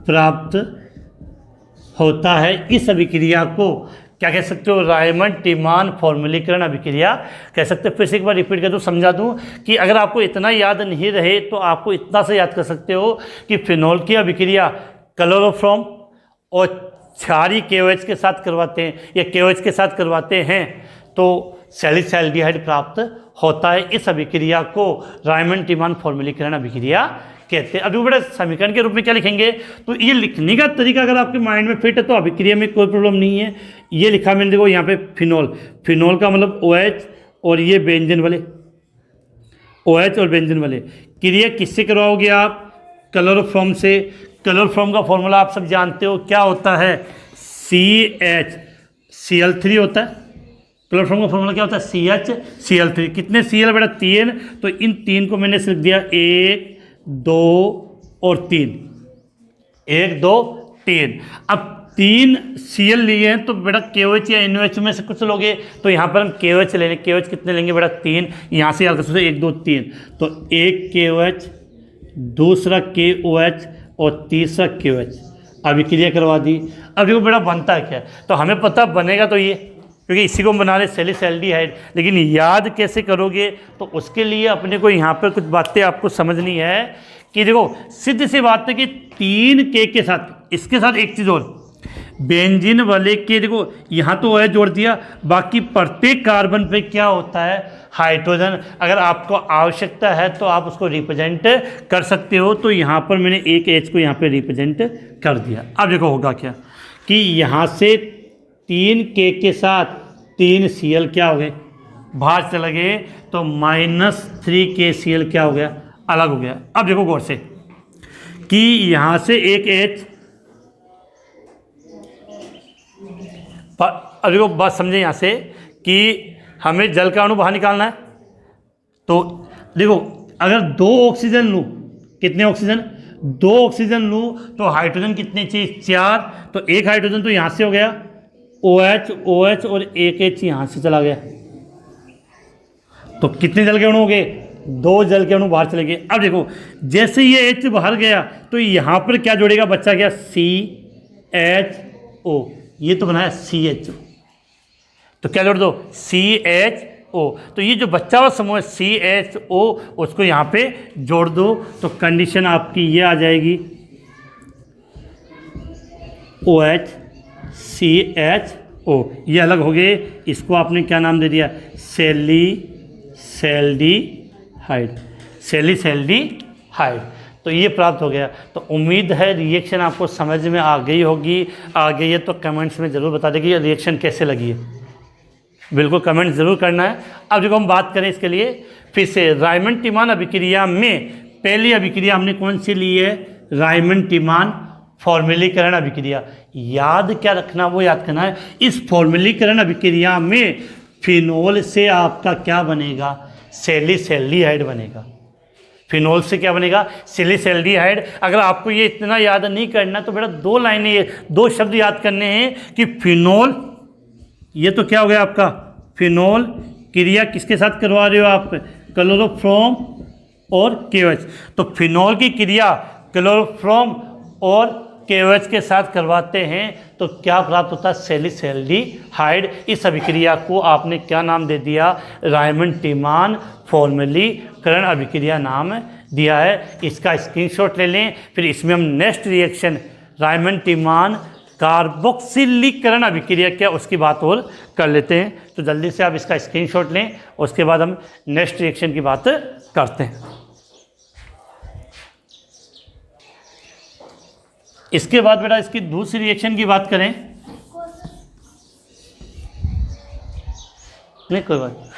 Speaker 1: प्राप्त होता है। इस अभिक्रिया को क्या कह सकते हो? रायमंड टीमान फॉर्मलीकरण अभिक्रिया कह सकते हो। फिर से एक बार रिपीट कर दूँ, समझा दूँ कि अगर आपको इतना याद नहीं रहे तो आपको इतना से याद कर सकते हो कि फिनोल की अभिक्रिया क्लोरोफॉर्म और क्षारीय KOH के साथ करवाते हैं या KOH के साथ करवाते हैं तो सैलिसैल्डिहाइड प्राप्त होता है। इस अभिक्रिया को रायमंड टीमान फॉर्मलीकरण अभिक्रिया कहते हैं। अभी बड़ा समीकरण के रूप में क्या लिखेंगे, तो ये लिखने का तरीका अगर आपके माइंड में फिट है तो अभिक्रिया में कोई प्रॉब्लम नहीं है। ये लिखा मैंने, देखो यहाँ पे फिनोल का मतलब OH और ये बेंजीन वाले, OH और बेंजीन वाले। क्रिया किससे करवाओगे आप? क्लोरोफॉर्म से। क्लोरोफॉर्म का फॉर्मूला आप सब जानते हो, क्या होता है? CHCl3 होता है। क्लोरोफॉर्म का फॉर्मूला क्या होता है? CHCl3। कितने Cl बेटा? 3। तो इन 3 को मैंने लिख दिया 1 2 और 3, 1 2 3। अब 3 Cl लिए हैं तो बेटा KOH या NOH में से कुछ लोगे, तो यहाँ पर हम KOH ले लें। KOH कितने लेंगे बेटा? 3। यहाँ से याद कर सकते 1 2 3, तो एक KOH, दूसरा KOH और तीसरा KOH। अभिक्रिया करवा दी। अब देखो बेटा बनता है क्या, तो हमें पता बनेगा तो ये, क्योंकि इसी को हम बना रहे सैलिसैल्डिहाइड। लेकिन याद कैसे करोगे, तो उसके लिए अपने को यहाँ पर कुछ बातें आपको समझनी है कि देखो सीधी सी बात है कि 3K के साथ, इसके साथ एक चीज़ और, बेंजीन वाले के देखो यहाँ तो OH जोड़ दिया, बाकी प्रत्येक कार्बन पे क्या होता है? हाइड्रोजन। अगर आपको आवश्यकता है तो आप उसको रिप्रेजेंट कर सकते हो। तो यहाँ पर मैंने एक H को यहाँ पे रिप्रेजेंट कर दिया। अब देखो होगा क्या कि यहाँ से 3K के साथ 3 Cl क्या हो गए? बाहर चले गए, तो -3K Cl क्या हो गया? अलग हो गया। अब देखो गौर से कि यहाँ से एक H, अब देखो बात समझे यहाँ से कि हमें जल का अणु बाहर निकालना है। तो देखो अगर 2 ऑक्सीजन लूँ, कितने ऑक्सीजन? 2 ऑक्सीजन लूँ तो हाइड्रोजन कितने चाहिए? 4। तो एक हाइड्रोजन तो यहाँ से हो गया OH और एक H यहाँ से चला गया, तो कितने जल के अणु हो गए? 2 जल के अणु बाहर चले गए। अब देखो जैसे ये H बाहर गया तो यहाँ पर क्या जोड़ेगा? बच्चा क्या? CHO। ये तो बनाया CHO, तो क्या जोड़ दो? CHO। तो ये जो बच्चा हुआ समूह है CHO, उसको यहाँ पे जोड़ दो, तो कंडीशन आपकी ये आ जाएगी OH CHO। ये अलग हो गए, इसको आपने क्या नाम दे दिया? सैलिसैल्डिहाइड। तो ये प्राप्त हो गया। तो उम्मीद है रिएक्शन आपको समझ में आ गई होगी। आ गई है तो कमेंट्स में ज़रूर बता दें कि ये रिएक्शन कैसे लगी है। बिल्कुल कमेंट ज़रूर करना है। अब जब हम बात करें इसके लिए फिर से, रायमंड टीमान अभिक्रिया में पहली अभिक्रिया हमने कौन सी ली है? रायमंड टीमान फॉर्मलीकरण अभिक्रिया। याद क्या रखना, वो याद करना है। इस फॉर्मलीकरण अभिक्रिया में फिनोल से आपका क्या बनेगा? सैलिसैल्डिहाइड बनेगा। फिनोल से क्या बनेगा? सैलिसैल्डिहाइड। अगर आपको ये इतना याद नहीं करना तो बेटा 2 लाइनें, 2 शब्द याद करने हैं कि फिनोल, ये तो क्या हो गया आपका? फिनोल क्रिया किसके साथ करवा रहे हो आप? क्लोरोफॉर्म और KOH। तो फिनोल की क्रिया क्लोरोफॉर्म और KOH के साथ करवाते हैं तो क्या प्राप्त होता है? सैलिसैल्डिहाइड। इस अभिक्रिया को आपने क्या नाम दे दिया? रायमंड टीमान फॉर्मलीकरण अभिक्रिया नाम दिया है। इसका स्क्रीनशॉट ले लें। फिर इसमें हम नेक्स्ट रिएक्शन रायमंड टीमान कार्बोक्सिलीकरण अभिक्रिया क्या उसकी बात और कर लेते हैं। तो जल्दी से आप इसका स्क्रीनशॉट लें, उसके बाद हम नेक्स्ट रिएक्शन की बात करते हैं। इसके बाद बेटा इसकी दूसरी रिएक्शन की बात करें। नहीं कोई बात।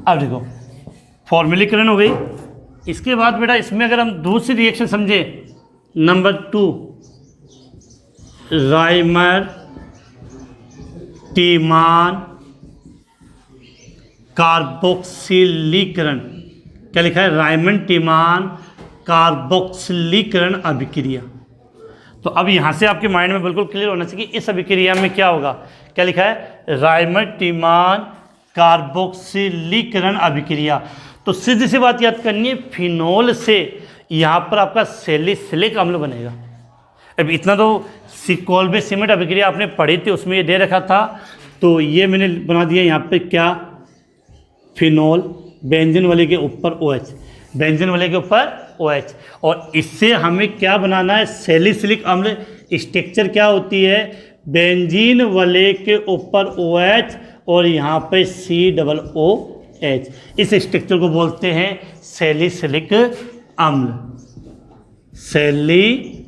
Speaker 1: अब देखो फॉर्मलीकरण हो गई। इसके बाद बेटा इसमें अगर हम दूसरी रिएक्शन समझे, नंबर 2 रायमंड टीमान कार्बोक्सिलीकरण, क्या लिखा है, रायमंड टीमान कार्बोक्सिलीकरण अभिक्रिया। तो अब यहाँ से आपके माइंड में बिल्कुल क्लियर होना चाहिए कि इस अभिक्रिया में क्या होगा। क्या लिखा है, रायमंड टीमान कार्बोक्सिलीकरण अभिक्रिया। तो सीधी सी बात याद करनी है, फिनोल से यहाँ पर आपका सैलिसिलिक अम्ल बनेगा। अब इतना तो कोल्बे सीमेंट अभिक्रिया आपने पढ़ी थी, उसमें ये दे रखा था, तो ये मैंने बना दिया यहाँ पे क्या, फिनोल, बेंजीन वाले के ऊपर OH, बेंजीन वाले के ऊपर OH, और इससे हमें क्या बनाना है, सैलिसिलिक अम्ल। स्ट्रक्चर क्या होती है, बेंजीन वाले के ऊपर OH और यहाँ पे COOH, इस स्ट्रक्चर को बोलते हैं सैलिसिलिक अम्ल, सैलिसिलिक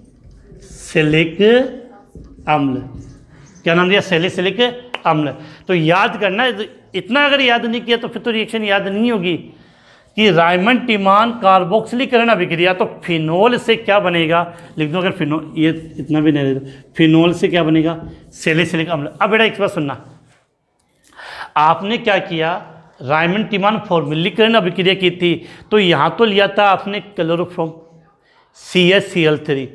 Speaker 1: अम्ल। क्या नाम दिया, सैलिसिलिक अम्ल। तो याद करना, इतना अगर याद नहीं किया तो फिर तो रिएक्शन याद नहीं होगी कि रायमंड टीमान कार्बोक्सिलीकरण अभिक्रिया। तो फिनोल से क्या बनेगा, लिख दो, अगर फिनोल, ये इतना भी नहीं, फिनोल से क्या बनेगा, सैलिसिलिक अम्ल। अब बेटा एक बात सुनना, आपने क्या किया, रायमंड टीमान फॉर्मुलीकरण अभिक्रिया की थी, तो यहाँ तो लिया था आपने क्लोरोफॉर्म CaCl3।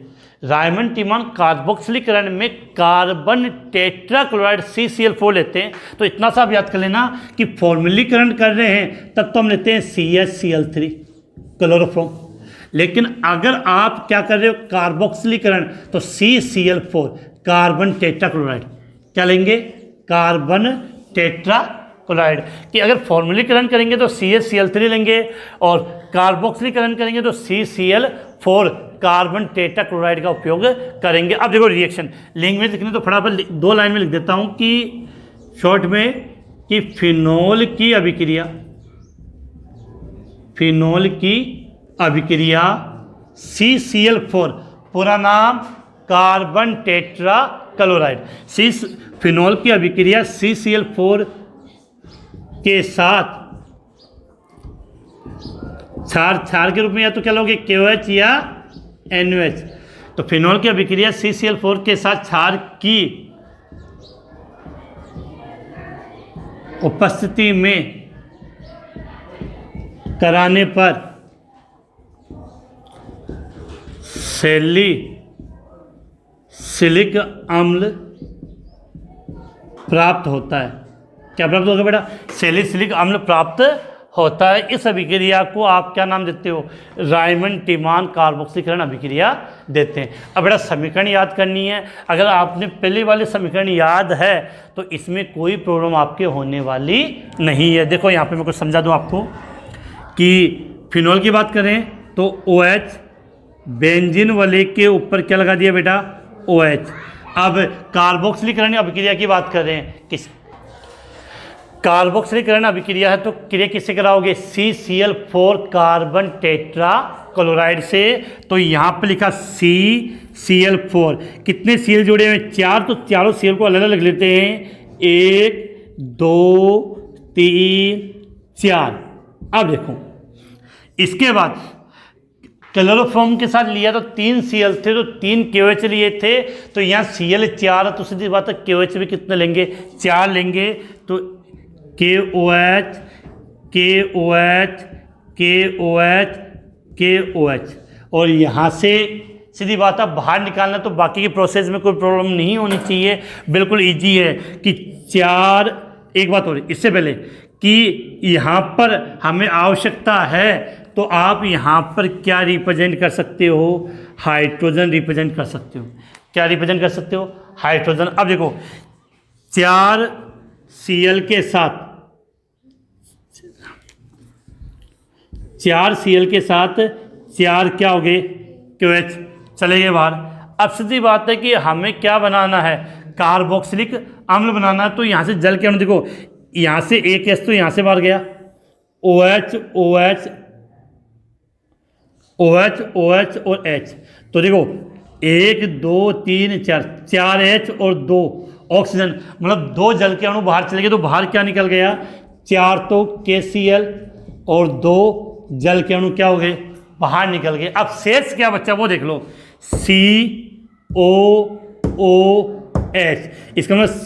Speaker 1: रायमंड टीमान कार्बोक्सिलीकरण में कार्बन टेट्राक्लोराइड CCl4 लेते हैं। तो इतना सा आप याद कर लेना कि फॉर्मुलीकरण कर रहे हैं तब तो हम लेते हैं CaCl3 क्लोरोफॉर्म, लेकिन अगर आप क्या कर रहे हो, कार्बोक्सिलीकरण, तो CCl4 कार्बन टेट्राक्लोराइड, क्या लेंगे, कार्बन टेट्राक्लोराइड। कि अगर फॉर्मुलीकरण करेंगे तो CaCl3 लेंगे और कार्बोक्सिलीकरण करेंगे तो CCl4 कार्बन टेट्राक्लोराइड का उपयोग करेंगे। अब देखो रिएक्शन लैंग्वेज लिखने तो फटाफट 2 लाइन में लिख देता हूं कि शॉर्ट में, कि फिनोल की अभिक्रिया, फिनोल की अभिक्रिया CCl4, पूरा नाम कार्बन टेट्राक्लोराइड, फिनोल की अभिक्रिया CCl4 के साथ क्षार के रूप में या तो क्या लोगे, KOH या NOH। तो फिनोल की अभिक्रिया CCl4 के साथ क्षार की उपस्थिति में कराने पर सैलिसिलिक अम्ल प्राप्त होता है। क्या प्राप्त होगा बेटा, सैलिसिलिक अम्ल प्राप्त होता है। इस अभिक्रिया को आप क्या नाम देते हो, रायमंड टीमान कार्बोक्सिलीकरण अभिक्रिया देते हैं। अब बेटा समीकरण याद करनी है, अगर आपने पहले वाले समीकरण याद है तो इसमें कोई प्रॉब्लम आपके होने वाली नहीं है। देखो यहाँ पे मैं कुछ समझा दूँ आपको कि फिनोल की बात करें तो OH, बेंजीन वाले के ऊपर क्या लगा दिया बेटा, OH। अब कार्बोक्सिलीकरण अभिक्रिया की बात कर रहे हैं, किस कार्बोक्सिलीकरण अभिक्रिया है तो क्रिया किससे कराओगे, CCl4 कार्बन टेट्राक्लोराइड से। तो यहाँ पे लिखा CCl4, कितने Cl जोड़े हैं, 4, तो चारों Cl को अलग अलग लेते हैं, 1 2 3 4। अब देखो इसके बाद क्लोरोफॉर्म के साथ लिया तो 3 Cl थे, तो 3 KOH लिए थे, तो यहाँ Cl 4, तो सीधी बात है KOH भी कितने लेंगे, 4 लेंगे। तो KOH KOH KOH KOH, और यहाँ से सीधी बात है बाहर निकालना, तो बाकी की प्रोसेस में कोई प्रॉब्लम नहीं होनी चाहिए, बिल्कुल इजी है कि 4। एक बात हो रही इससे पहले कि यहाँ पर हमें आवश्यकता है तो आप यहाँ पर क्या रिप्रेजेंट कर सकते हो, हाइड्रोजन रिप्रेजेंट कर सकते हो। क्या रिप्रेजेंट कर सकते हो, हाइड्रोजन। अब देखो 4 Cl के साथ, 4 Cl के साथ 4 क्या हो गए, KOH चले गए बाहर। अब सीधी बात है कि हमें क्या बनाना है, कार्बोक्सिलिक अम्ल बनाना है। तो यहाँ से जल के अणु देखो, यहाँ से एक H तो यहाँ से बाहर गया, OH OH OH OH और H। तो देखो 1 2 3 4, 4 H और 2 ऑक्सीजन, मतलब 2 जल के अणु बाहर चले गए। तो बाहर क्या निकल गया, 4 तो KCl और 2 जल के अणु क्या हो गए, बाहर निकल गए। अब शेष क्या बच्चा वो देख लो, COOH, इसका मतलब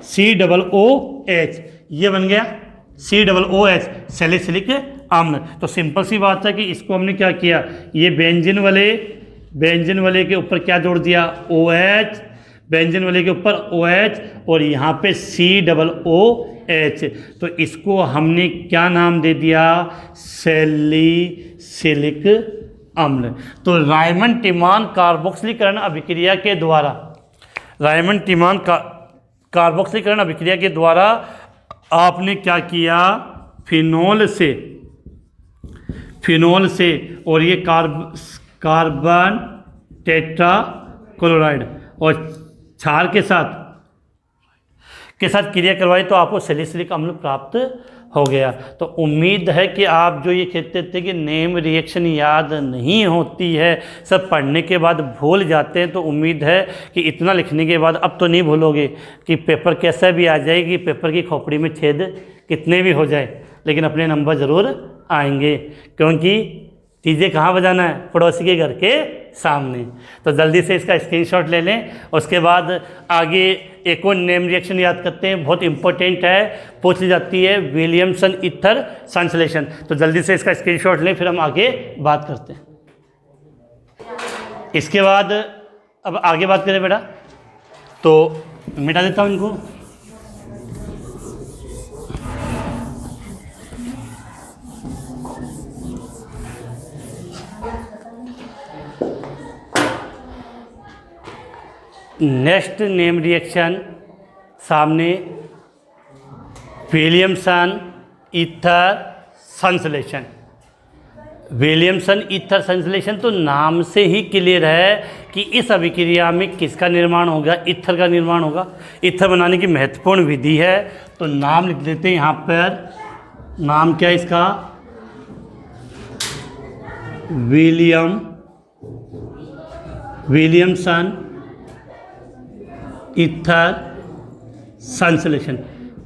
Speaker 1: COOH ये बन गया। COOH सैलिसिलिक अम्ल। तो सिंपल सी बात है कि इसको हमने क्या किया, ये बेंजीन वाले के ऊपर क्या जोड़ दिया, OH, बेंजीन वाले के ऊपर OH और यहाँ पे COOH। तो इसको हमने क्या नाम दे दिया, सैलिसिलिक अम्ल। तो रायमंड टिमान कार्बोक्सिलीकरण अभिक्रिया के द्वारा, रायमंड टिमान कार्बोक्सिलीकरण अभिक्रिया के द्वारा आपने क्या किया, फिनोल से और ये कार्बन टेट्रा क्लोराइड और क्षार के साथ क्रिया करवाई तो आपको सैलिसिलिक अम्ल प्राप्त हो गया। तो उम्मीद है कि आप जो ये कहते थे कि नेम रिएक्शन याद नहीं होती है, सब पढ़ने के बाद भूल जाते हैं, तो उम्मीद है कि इतना लिखने के बाद अब तो नहीं भूलोगे कि पेपर कैसा भी आ जाएगी, पेपर की खोपड़ी में छेद कितने भी हो जाए, लेकिन अपने नंबर ज़रूर आएंगे, क्योंकि चीज़ें कहाँ बजाना है, पड़ोसी के घर के सामने। तो जल्दी से इसका स्क्रीनशॉट ले लें। उसके बाद आगे एक और नेम रिएक्शन याद करते हैं, बहुत इंपॉर्टेंट है, पूछ ली जाती है, विलियमसन ईथर संश्लेषण। तो जल्दी से इसका स्क्रीनशॉट लें, फिर हम आगे बात करते हैं। इसके बाद अब आगे बात करें बेटा, तो मिटा देता हूँ इनको। नेक्स्ट नेम रिएक्शन सामने विलियमसन ईथर संश्लेषण। विलियमसन ईथर संश्लेषण तो नाम से ही क्लियर है कि इस अभिक्रिया में किसका निर्माण होगा, ईथर का निर्माण होगा। ईथर बनाने की महत्वपूर्ण विधि है, तो नाम लिख देते हैं यहाँ पर। नाम क्या है इसका, विलियमसन ईथर संश्लेषण।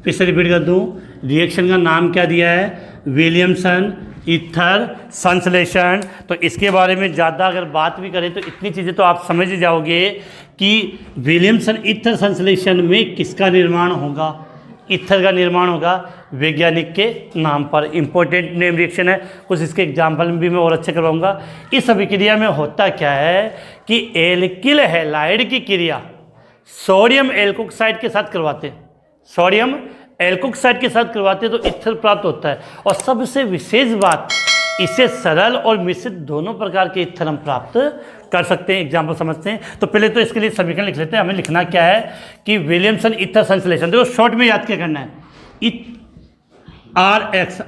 Speaker 1: फिर से रिपीट कर दूं, रिएक्शन का नाम क्या दिया है, विलियमसन ईथर संश्लेषण। तो इसके बारे में ज़्यादा अगर बात भी करें तो इतनी चीज़ें तो आप समझ जाओगे कि विलियमसन ईथर संश्लेषण में किसका निर्माण होगा, ईथर का निर्माण होगा वैज्ञानिक के नाम पर। इंपॉर्टेंट नेम रिएक्शन है, कुछ इसके एग्जाम्पल में भी मैं और अच्छे करवाऊंगा। इस अभिक्रिया में होता क्या है कि एल्किल हैलाइड की क्रिया सोडियम एल्कोक्साइड के साथ करवाते हैं, सोडियम एल्कोक्साइड के साथ करवाते हैं तो ईथर प्राप्त होता है। और सबसे विशेष बात, इसे सरल और मिश्रित दोनों प्रकार के ईथर हम प्राप्त कर सकते हैं। एग्जाम्पल समझते हैं। तो पहले तो इसके लिए समीकरण लिख लेते हैं। हमें लिखना क्या है कि विलियमसन ईथर संश्लेषण, देखो शॉर्ट में याद क्या करना है,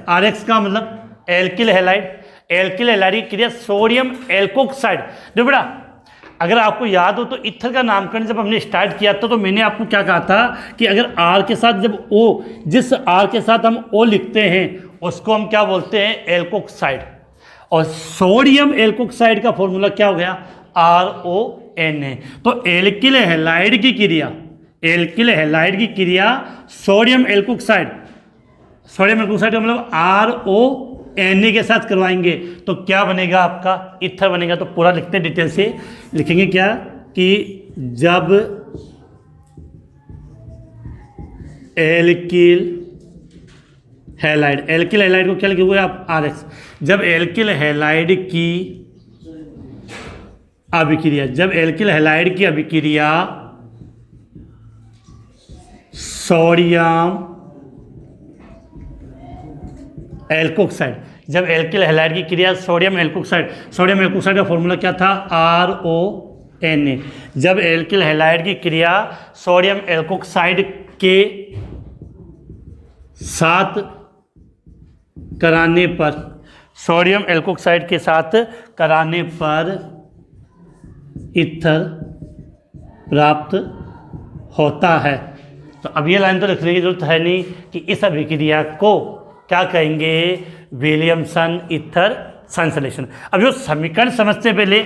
Speaker 1: RX का मतलब एल्किल हैलाइड, एल्किल हैलाइड की क्रिया सोडियम एल्कोक्साइड। जो बेटा अगर आपको याद हो तो ईथर का नामकरण जब हमने स्टार्ट किया था तो मैंने आपको क्या कहा था कि अगर R के साथ जब O, जिस R के साथ हम O लिखते हैं उसको हम क्या बोलते हैं, एल्कोक्साइड। और सोडियम एल्कोक्साइड का फॉर्मूला क्या हो गया, RONA। तो एल्किल हैलाइड की क्रिया, एल्किल हैलाइड की क्रिया सोडियम एल्कोक्साइड, सोडियम एल्कोक्साइड का मतलब RONA के साथ करवाएंगे तो क्या बनेगा, आपका ईथर बनेगा। तो पूरा लिखते हैं, डिटेल से लिखेंगे क्या कि जब एल्किल हैलाइड, एल्किल हैलाइड को क्या लिखे आप, RX। जब एल्किल हैलाइड की अभिक्रिया, जब एल्किल हैलाइड की अभिक्रिया सोडियम एल्कोक्साइड, जब एल्किल हैलाइड की क्रिया सोडियम एल्कोक्साइड, सोडियम एल्कोक्साइड का फॉर्मूला क्या था, RONA। जब एल्किल हैलाइड की क्रिया सोडियम एल्कोक्साइड के साथ कराने पर, सोडियम एल्कोक्साइड के साथ कराने पर ईथर प्राप्त होता है। तो अब ये लाइन तो लिखने की जरूरत है नहीं कि इस अभिक्रिया को क्या कहेंगे, विलियमसन ईथर संश्लेषण। अब जो समीकरण समझते पहले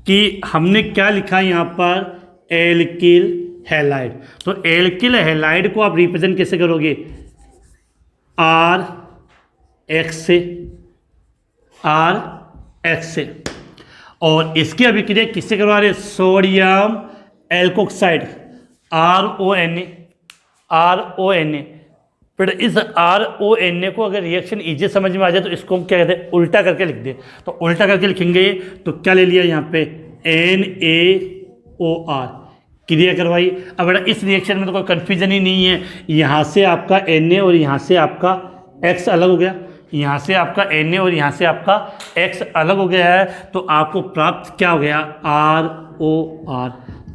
Speaker 1: कि हमने क्या लिखा यहाँ पर, एल्किल हैलाइड। तो एल्किल हैलाइड को आप रिप्रेजेंट कैसे करोगे, RX से, RX से। और इसकी अभिक्रिया किससे करवा रहे, सोडियम एल्कोक्साइड, RONA, RONA। बेटा इस RONA को अगर रिएक्शन इजी समझ में आ जाए तो इसको हम क्या कहते हैं, उल्टा करके लिख दे। तो उल्टा करके लिखेंगे तो क्या ले लिया यहाँ पे NaOR, क्रिया करवाई। अब बेटा इस रिएक्शन में तो कोई कन्फ्यूजन ही नहीं है, यहाँ से आपका Na और यहाँ से आपका X अलग हो गया, यहाँ से आपका Na और यहाँ से आपका X अलग हो गया है, तो आपको प्राप्त क्या हो गया, ROR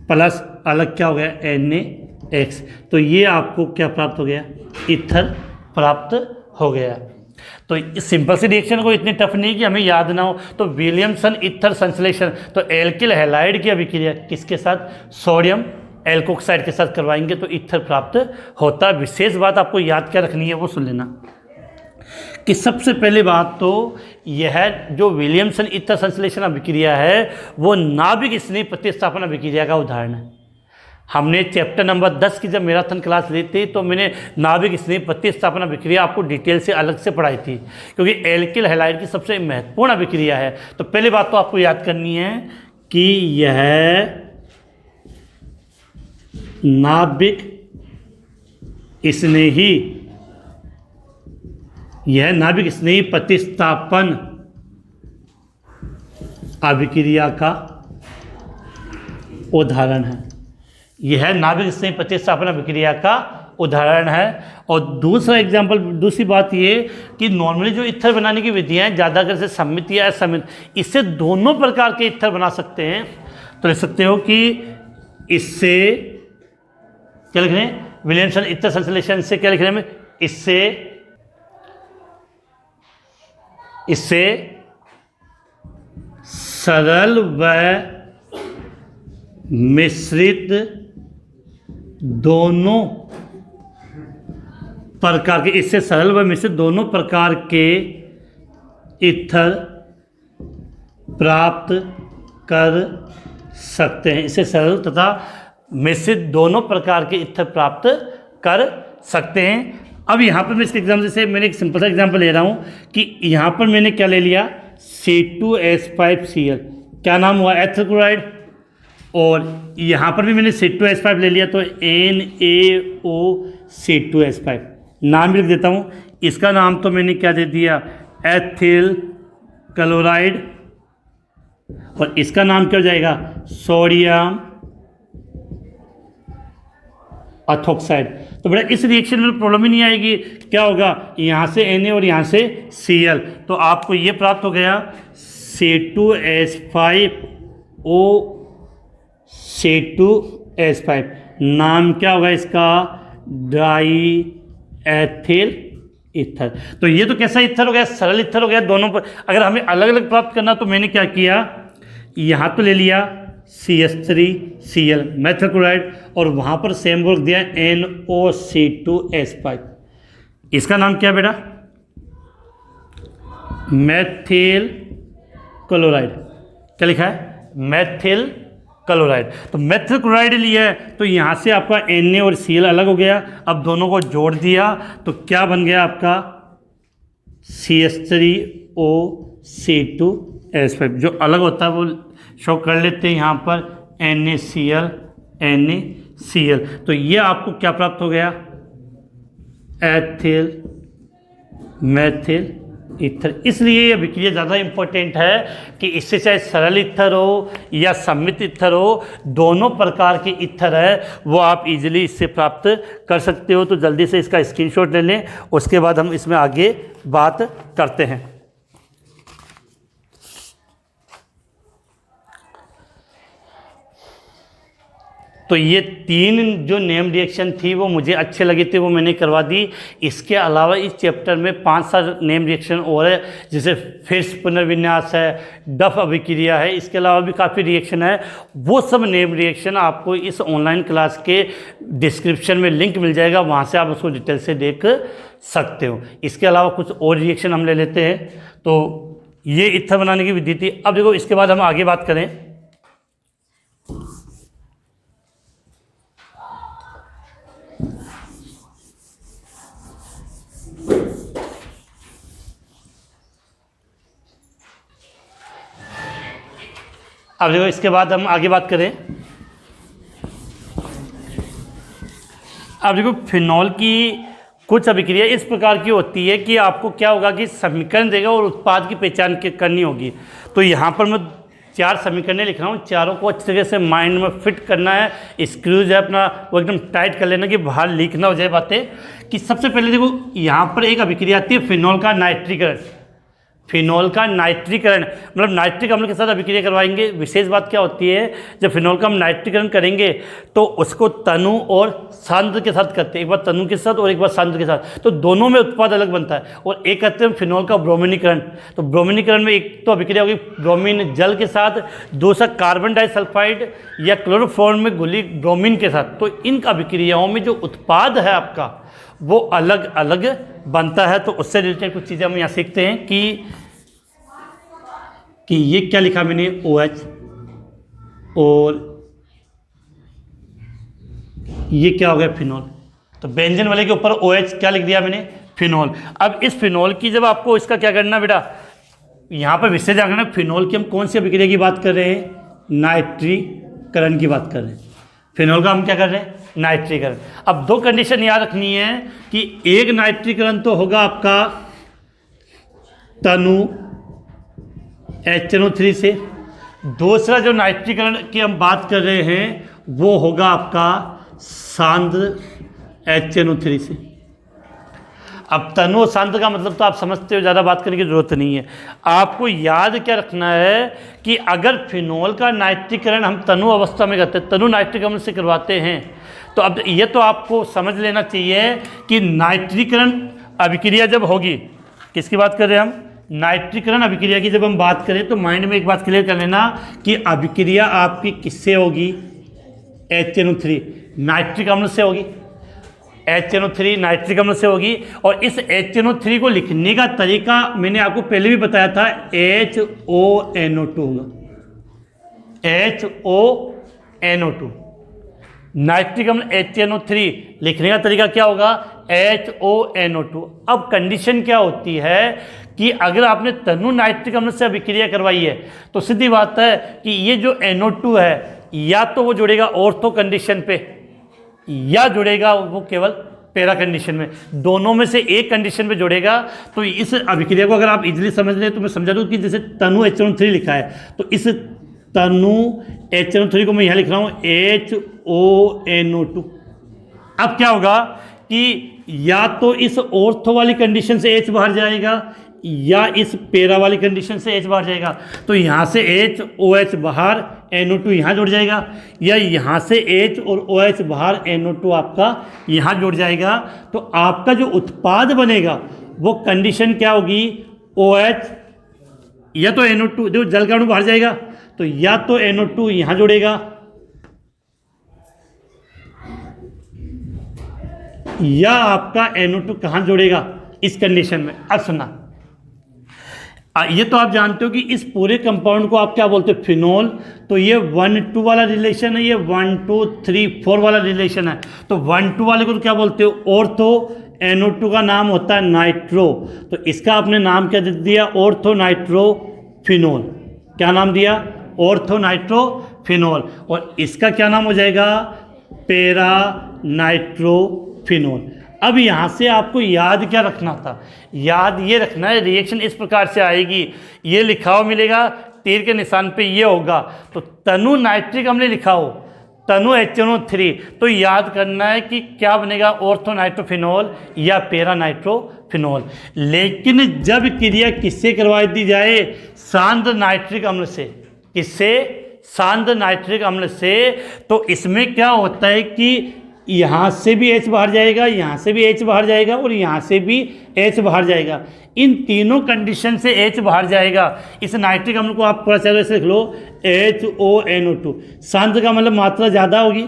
Speaker 1: प्लस अलग क्या हो गया, NaX। तो ये आपको क्या प्राप्त हो गया, ईथर प्राप्त हो गया। तो इस सिंपल सी रिएक्शन को इतनी टफ नहीं कि हमें याद ना हो। तो विलियमसन ईथर संश्लेषण, तो एल्किल हैलाइड की अभिक्रिया किसके साथ, सोडियम एल्कोक्साइड के साथ करवाएंगे तो ईथर प्राप्त होता है। विशेष बात आपको याद क्या रखनी है वो सुन लेना कि सबसे पहली बात तो यह जो विलियमसन ईथर संश्लेषण अभिक्रिया है वो नाभिक स्नेह प्रतिस्थापन अभिक्रिया का उदाहरण है। हमने चैप्टर नंबर 10 की जब मैराथन क्लास ली थी तो मैंने नाभिक स्नेह प्रतिस्थापन अभिक्रिया आपको डिटेल से अलग से पढ़ाई थी, क्योंकि एल्किल हैलाइड की सबसे महत्वपूर्ण अभिक्रिया है। तो पहली बात तो आपको याद करनी है कि यह नाभिक स्नेही, यह नाभिक स्नेही प्रतिस्थापन अभिक्रिया का उदाहरण है। यह नाभिक स्नेही प्रतिस्थापन अभिक्रिया का उदाहरण है। और दूसरा एग्जाम्पल, दूसरी बात ये कि नॉर्मली जो ईथर बनाने की विधियां हैं ज़्यादातर से सम्मित या असम्मित, इससे दोनों प्रकार के ईथर बना सकते हैं। तो लिख सकते हो कि इससे क्या लिख रहे हैं, विलियमसन ईथर संश्लेषण से क्या लिख रहे हैं, इससे सरल व मिश्रित दोनों प्रकार के, इससे सरल व मिश्रित दोनों प्रकार के ईथर प्राप्त कर सकते हैं। इससे सरल तथा मिश्रित दोनों प्रकार के ईथर प्राप्त कर सकते हैं। अब यहाँ पर मैं इसके एग्जाम्पल से मैंने एक सिंपल सा एग्जाम्पल ले रहा हूँ कि यहाँ पर मैंने क्या ले लिया, C2H5Cl, क्या नाम हुआ, एथिल क्लोराइड। और यहाँ पर भी मैंने C2H5 ले लिया तो NaOC2H5, नाम भी लिख देता हूँ। इसका नाम तो मैंने क्या दे दिया, एथिल क्लोराइड, और इसका नाम क्या हो जाएगा, सोडियम एथोक्साइड। तो बेटा इस रिएक्शन में प्रॉब्लम ही नहीं आएगी, क्या होगा, यहाँ से Na और यहाँ से Cl, तो आपको ये प्राप्त हो गया C2H5O, नाम क्या होगा इसका, डाई एथिल ईथर। तो ये तो कैसा ईथर हो गया, सरल ईथर हो गया दोनों पर। अगर हमें अलग अलग प्राप्त करना तो मैंने क्या किया, यहाँ तो ले लिया CH3Cl मेथिल क्लोराइड, और वहाँ पर सेम वर्क दिया NOC2H5। इसका नाम क्या बेटा, मेथिल क्लोराइड, क्या लिखा है, मेथिल क्लोराइड। तो मेथिल क्लोराइड लिया है तो यहाँ से आपका Na और Cl अलग हो गया। अब दोनों को जोड़ दिया तो क्या बन गया आपका CH3O C2H5। जो अलग होता है वो शो कर लेते हैं यहाँ पर NaCl NaCl। तो ये आपको क्या प्राप्त हो गया, एथिल मेथिल ईथर। इसलिए ये अभिक्रिया ज़्यादा इम्पोर्टेंट है कि इससे चाहे सरल ईथर हो या सम्मित ईथर हो, दोनों प्रकार के ईथर है वो आप इजीली इससे प्राप्त कर सकते हो। तो जल्दी से इसका स्क्रीनशॉट ले लें, उसके बाद हम इसमें आगे बात करते हैं। तो ये 3 जो नेम रिएक्शन थी वो मुझे अच्छे लगे थे, वो मैंने करवा दी। इसके अलावा इस चैप्टर में 5-7 नेम रिएक्शन और है, जैसे फिर्स पुनर्विन्यास है, डफ अभिक्रिया है, इसके अलावा भी काफ़ी रिएक्शन है। वो सब नेम रिएक्शन आपको इस ऑनलाइन क्लास के डिस्क्रिप्शन में लिंक मिल जाएगा, वहाँ से आप उसको डिटेल से देख सकते हो। इसके अलावा कुछ और रिएक्शन हम ले लेते हैं। तो ये ईथर बनाने की विधि थी। अब देखो इसके बाद हम आगे बात करें। अब देखो इसके बाद हम आगे बात करें। अब देखो फिनॉल की कुछ अभिक्रिया इस प्रकार की होती है कि आपको क्या होगा कि समीकरण देगा और उत्पाद की पहचान करनी होगी। तो यहाँ पर मैं 4 समीकरणें लिख रहा हूँ, चारों को अच्छी तरीके से माइंड में फिट करना है। स्क्रूज है अपना वो एकदम टाइट कर लेना कि बाहर लीक ना हो जाए बातें। कि सबसे पहले देखो यहाँ पर एक अभिक्रिया आती है फिनॉल का नाइट्रीकरण। फिनॉल का नाइट्रीकरण मतलब नाइट्रिक अम्ल के साथ अभिक्रिया करवाएंगे। विशेष बात क्या होती है, जब फिनॉल का हम नाइट्रीकरण करेंगे तो उसको तनु और सांद्र के साथ करते हैं, एक बार तनु के साथ और एक बार सांद्र के साथ, तो दोनों में उत्पाद अलग बनता है। और एक करते हैं फिनॉल का ब्रोमिनीकरण। तो ब्रोमिनीकरण में एक तो अभिक्रिया होगी ब्रोमीन जल के साथ, दूसरा कार्बन डाइसल्फाइड या क्लोरोफॉर्म में घुली ब्रोमीन के साथ। तो इन अभिक्रियाओं में जो उत्पाद है आपका वो अलग अलग बनता है। तो उससे रिलेटेड कुछ चीज़ें हम यहाँ सीखते हैं कि ये क्या लिखा मैंने OH, और ये क्या हो गया फिनॉल। तो बेंजीन वाले के ऊपर OH क्या लिख दिया मैंने, फिनॉल। अब इस फिनॉल की जब आपको इसका क्या करना बेटा, यहाँ पर विशेष ध्यान रखना फिनॉल की हम कौन सी अभिक्रिया की बात कर रहे हैं, नाइट्रीकरण की बात कर रहे हैं। फिनॉल का हम क्या कर रहे हैं, नाइट्रीकरण। अब 2 कंडीशन याद रखनी है कि एक नाइट्रीकरण तो होगा आपका तनु HNO3 से, दूसरा जो नाइट्रीकरण की हम बात कर रहे हैं वो होगा आपका सांद्र HNO3 से। अब तनु और सांद्र का मतलब तो आप समझते हो, ज़्यादा बात करने की ज़रूरत नहीं है। आपको याद क्या रखना है कि अगर फिनॉल का नाइट्रीकरण हम तनु अवस्था में करते हैं, तनु नाइट्रिक अम्ल से करवाते हैं, तो अब ये तो आपको समझ लेना चाहिए कि नाइट्रीकरण अभिक्रिया जब होगी, किसकी बात कर रहे हैं हम, नाइट्रीकरण अभिक्रिया की जब हम बात करें तो माइंड में एक बात क्लियर कर लेना कि अभिक्रिया आपकी किससे होगी, HNO3 नाइट्रिक अम्ल से होगी। HNO3 नाइट्रिक अम्ल से होगी। और इस HNO3 को लिखने का तरीका मैंने आपको पहले भी बताया था, HONO2 होगा, HONO2। नाइट्रिक अम्ल HNO3 लिखने का तरीका क्या होगा, HONO2। अब कंडीशन क्या होती है कि अगर आपने तनु नाइट्रिक अम्ल से अभिक्रिया करवाई है तो सीधी बात है कि ये जो NO2 है या तो वो जुड़ेगा ऑर्थो कंडीशन पे या जुड़ेगा वो केवल पैरा कंडीशन में, दोनों में से एक कंडीशन पे जुड़ेगा। तो इस अभिक्रिया को अगर आप इजीली समझ लें तो मैं समझा दूँ कि जैसे तनु HNO3 लिखा है, तो इस तनु HNO3 को मैं यहाँ लिख रहा हूँ HONO2। अब क्या होगा कि या तो इस ऑर्थो वाली कंडीशन से H बाहर जाएगा या इस पैरा वाली कंडीशन से H बाहर जाएगा। तो यहाँ से H OH बाहर, NO2 यहाँ जुड़ जाएगा, या यहाँ से H और OH बाहर, NO2 आपका यहाँ जुड़ जाएगा। तो आपका जो उत्पाद बनेगा वो कंडीशन क्या होगी, OH या तो NO2, जो जल का अणु बाहर जाएगा तो या तो NO2 यहाँ जुड़ेगा या आपका NO2 कहाँ जुड़ेगा, इस कंडीशन में। अब सुनना, ये तो आप जानते हो कि इस पूरे कंपाउंड को आप क्या बोलते हो, फिनॉल। तो ये 1-2 वाला रिलेशन है, ये 1-2-3-4 वाला रिलेशन है। तो 1-2 वाले को तो क्या बोलते हो, ऑर्थो। NO2 का नाम होता है नाइट्रो, तो इसका आपने नाम क्या दे दिया, ऑर्थो नाइट्रो फिनॉल। क्या नाम दिया, ऑर्थो नाइट्रो फिनॉल। और इसका क्या नाम हो जाएगा, पैरा नाइट्रो फिनॉल। अब यहाँ से आपको याद क्या रखना था, याद ये रखना है रिएक्शन इस प्रकार से आएगी, ये लिखा हो मिलेगा तीर के निशान पे ये होगा। तो तनु नाइट्रिक अम्ल लिखा हो, तनु HNO3, तो याद करना है कि क्या बनेगा, ऑर्थो नाइट्रोफिनॉल या पैरा नाइट्रोफिनॉल। लेकिन जब क्रिया किससे करवा दी जाए, सांद्र नाइट्रिक अम्ल से, किससे, सांद्र नाइट्रिक अम्ल से, तो इसमें क्या होता है कि यहाँ से भी H बाहर जाएगा, यहाँ से भी H बाहर जाएगा और यहाँ से भी H बाहर जाएगा। इन तीनों कंडीशन से H बाहर जाएगा। इस नाइट्रिक अम्ल को आप थोड़ा सा ऐसे लिख लो, HONO2। सांद्र का मतलब मात्रा ज़्यादा होगी,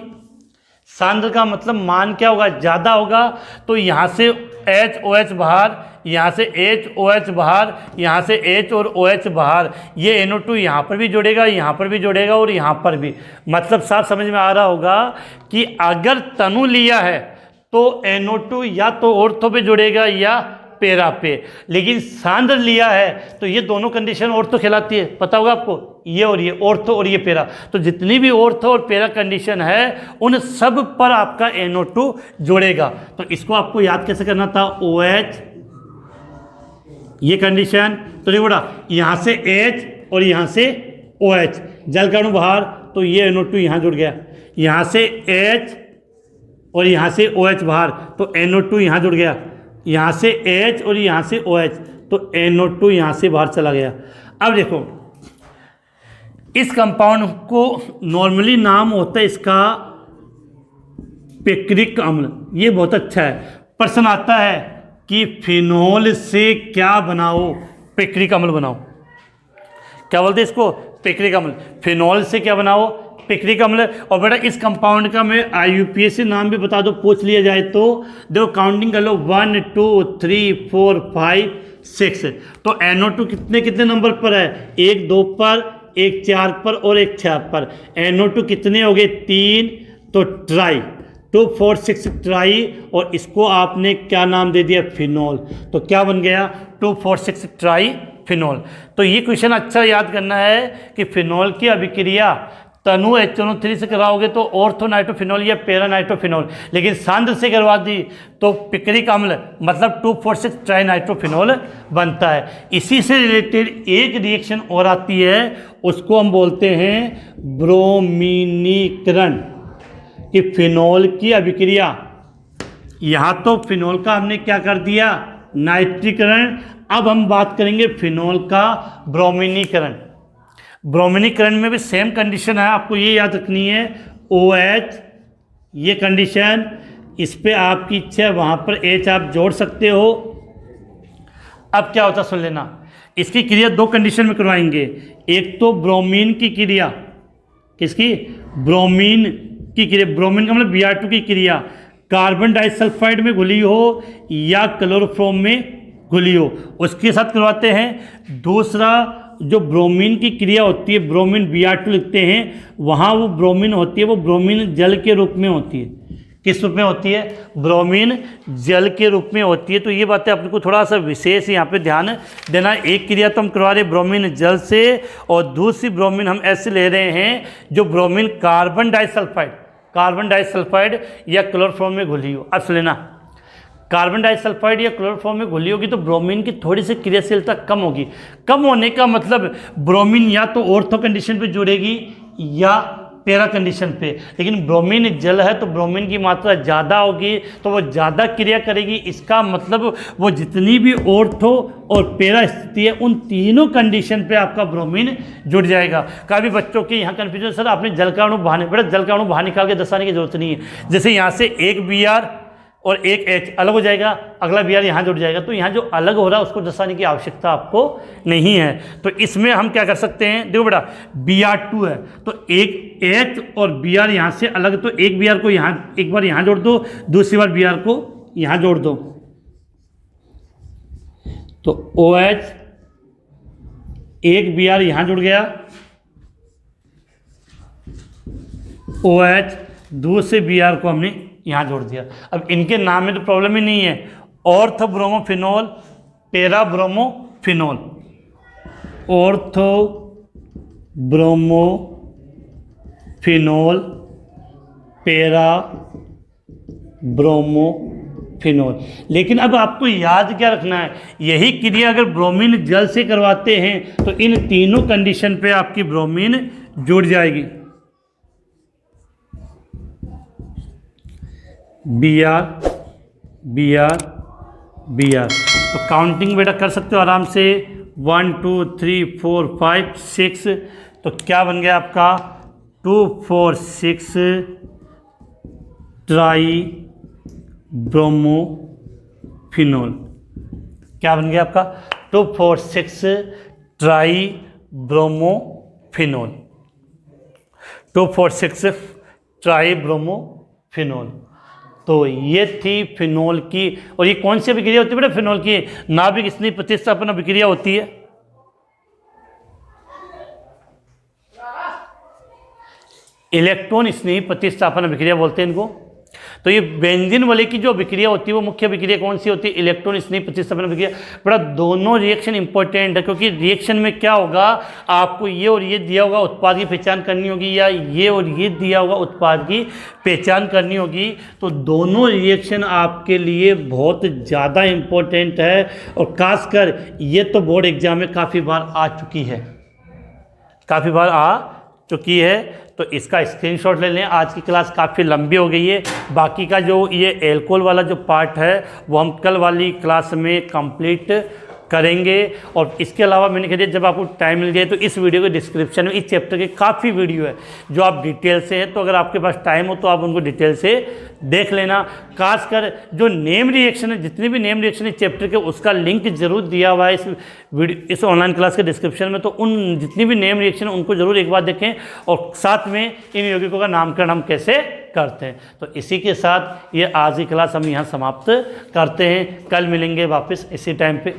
Speaker 1: सांद्र का मतलब मान क्या होगा, ज़्यादा होगा। तो यहाँ से HOH बाहर, यहाँ से HOH बाहर, यहाँ से H और OH बाहर, ये NO2 यहाँ पर भी जुड़ेगा, यहाँ पर भी जुड़ेगा और यहाँ पर भी। मतलब साफ समझ में आ रहा होगा कि अगर तनु लिया है तो NO2 या तो ऑर्थो पे जुड़ेगा या पेरा पे, लेकिन सांद्र लिया है तो ये दोनों कंडीशन ऑर्थो कहलाती है, पता होगा आपको, ये और ये ऑर्थो और ये पेरा। तो जितनी भी ऑर्थो और पेरा कंडीशन है उन सब पर आपका NO2 जुड़ेगा। तो इसको आपको याद कैसे करना था, OH ये कंडीशन, तो देखो बेटा यहाँ से H और यहाँ से OH, जल का अणु बाहर तो ये NO2 यहाँ जुड़ गया, यहाँ से H और यहाँ से OH बाहर तो NO2 यहाँ जुड़ गया, यहाँ से H और यहाँ से OH तो NO2 यहाँ से बाहर चला गया। अब देखो इस कंपाउंड को नॉर्मली नाम होता है इसका पिक्रिक अम्ल। ये बहुत अच्छा है, प्रश्न आता है कि फिनोल से क्या बनाओ, पिक्रिक अम्ल बनाओ। क्या बोलते हैं इसको, पिक्रिक अम्ल। फिनोल से क्या बनाओ, पिक्रिक अम्ल। और बेटा इस कंपाउंड का मैं IUPAC नाम भी बता दो, पूछ लिया जाए तो। देखो काउंटिंग कर लो, 1 2 3 4 5 6। तो NO2 कितने कितने नंबर पर है, 1 2 पर, 1 4 पर और 1 6 पर। NO2 कितने हो गए, 3, तो ट्राई 2 4 6 ट्राई, और इसको आपने क्या नाम दे दिया, फिनोल। तो क्या बन गया, 2 4 6 ट्राई फिनोल। तो ये क्वेश्चन अच्छा याद करना है कि फिनोल की अभिक्रिया तनु HNO3 से कराओगे तो ऑर्थो नाइट्रोफिनोल या पैरा नाइट्रोफिनोल, लेकिन सांद्र से करवा दी तो पिक्रिक अम्ल मतलब 2,4,6 ट्राई नाइट्रोफिनोल बनता है। इसी से रिलेटेड एक रिएक्शन और आती है, उसको हम बोलते हैं ब्रोमीनीकरण, कि फिनोल की अभिक्रिया, यहाँ तो फिनोल का हमने क्या कर दिया, नाइट्रीकरण। अब हम बात करेंगे फिनोल का ब्रोमीनीकरण। ब्रोमीनीकरण में भी सेम कंडीशन है, आपको ये याद रखनी है, OH ये कंडीशन, इस पे आपकी इच्छा है वहाँ पर H आप जोड़ सकते हो। अब क्या होता सुन लेना, इसकी क्रिया 2 कंडीशन में करवाएंगे। एक तो ब्रोमीन की क्रिया, किसकी, ब्रोमीन की क्रिया, ब्रोमीन का मतलब Br2 की क्रिया कार्बन डाइसल्फाइड में घुली हो या क्लोरोफॉर्म में घुली हो, उसके साथ करवाते हैं। दूसरा जो ब्रोमीन की क्रिया होती है, ब्रोमीन Br2 लिखते हैं, वहाँ वो ब्रोमीन होती है, वो ब्रोमीन जल के रूप में होती है। किस रूप में होती है, ब्रोमीन जल के रूप में होती है। तो ये बातें आपको थोड़ा सा विशेष यहाँ पे ध्यान देना। एक क्रिया तो हम करवा रहे ब्रोमीन जल से, और दूसरी ब्रोमीन हम ऐसे ले रहे हैं जो ब्रोमीन कार्बन डाइसल्फाइड या क्लोरोफॉर्म में घुली हो। अब लेना, कार्बन डाइसल्फाइड या क्लोरोफॉर्म में घुली होगी तो ब्रोमीन की थोड़ी सी क्रियाशीलता कम होगी। कम होने का मतलब ब्रोमीन या तो ऑर्थो कंडीशन पे जुड़ेगी या पैरा कंडीशन पे, लेकिन ब्रोमीन जल है तो ब्रोमीन की मात्रा ज़्यादा होगी तो वो ज़्यादा क्रिया करेगी। इसका मतलब वो जितनी भी ऑर्थो और पैरा स्थिति है उन तीनों कंडीशन पे आपका ब्रोमीन जुड़ जाएगा। काफ़ी बच्चों के यहाँ कन्फ्यूजन, सर आपने जल का अणु बाहर, बेटा जल का अणु बाहर निकाल के दर्शाने की जरूरत नहीं है। जैसे यहाँ से एक Br और एक H अलग हो जाएगा, अगला Br यहाँ जुड़ जाएगा, तो यहाँ जो अलग हो रहा है उसको दर्शाने की आवश्यकता आपको नहीं है। तो इसमें हम क्या कर सकते हैं, देखो बेटा Br2 है तो एक H और Br यहाँ से अलग, तो एक Br को यहाँ एक बार यहाँ जोड़ दो, दूसरी बार Br को यहाँ जोड़ दो, तो OH, एक Br यहाँ जुड़ गया, OH, दूसरे Br को हमने यहाँ जोड़ दिया। अब इनके नाम में तो प्रॉब्लम ही नहीं है, ortho bromophenol, para bromophenol, ortho bromophenol, para bromophenol. लेकिन अब आपको याद क्या रखना है, यही क्रिया अगर ब्रोमीन जल से करवाते हैं तो इन तीनों कंडीशन पे आपकी ब्रोमीन जुड़ जाएगी। Br Br Br, तो काउंटिंग बेटा कर सकते हो आराम से, 1 2 3 4 5 6। तो क्या बन गया आपका 2 4 6 ट्राई ब्रोमोफिनोल। क्या बन गया आपका 2 4 6 ट्राई ब्रोमोफिनोल, 2 4 6 ट्राई ब्रोमोफिनोल। तो ये थी फिनोल की। और ये कौन सी अभिक्रिया होती है बेटा, फिनोल की नाभिक स्नेह प्रतिस्थापन अभिक्रिया होती है। इलेक्ट्रॉन स्नेही प्रतिस्थापन अभिक्रिया बोलते हैं इनको। तो ये बेंजीन वाले की जो अभिक्रिया होती है वो मुख्य अभिक्रिया कौन सी होती है, इलेक्ट्रॉन स्नेह प्रतिस्थापन अभिक्रिया। बड़ा दोनों रिएक्शन इंपॉर्टेंट है, क्योंकि रिएक्शन में क्या होगा, आपको ये और ये दिया होगा, उत्पाद की पहचान करनी होगी, या ये और ये दिया होगा, उत्पाद की पहचान करनी होगी। तो दोनों रिएक्शन आपके लिए बहुत ज़्यादा इंपॉर्टेंट है, और खासकर ये तो बोर्ड एग्जाम में काफ़ी बार आ चुकी है, काफ़ी बार आ चुकी है। तो इसका स्क्रीनशॉट ले लें। आज की क्लास काफ़ी लंबी हो गई है, बाकी का जो ये एल्कोहल वाला जो पार्ट है वो हम कल वाली क्लास में कंप्लीट करेंगे। और इसके अलावा मैंने कह दिया, जब आपको टाइम मिल जाए तो इस वीडियो के डिस्क्रिप्शन में इस चैप्टर के काफ़ी वीडियो है जो आप डिटेल से है, तो अगर आपके पास टाइम हो तो आप उनको डिटेल से देख लेना। खासकर जो नेम रिएक्शन है, जितने भी नेम रिएक्शन है चैप्टर के, उसका लिंक जरूर दिया हुआ है इस ऑनलाइन क्लास के डिस्क्रिप्शन में। तो उन जितनी भी नेम रिएक्शन है उनको जरूर एक बार देखें, और साथ में इन यौगिकों का नामकरण हम कैसे करते हैं। तो इसी के साथ ये आज की क्लास हम यहाँ समाप्त करते हैं। कल मिलेंगे वापस इसी टाइम पे।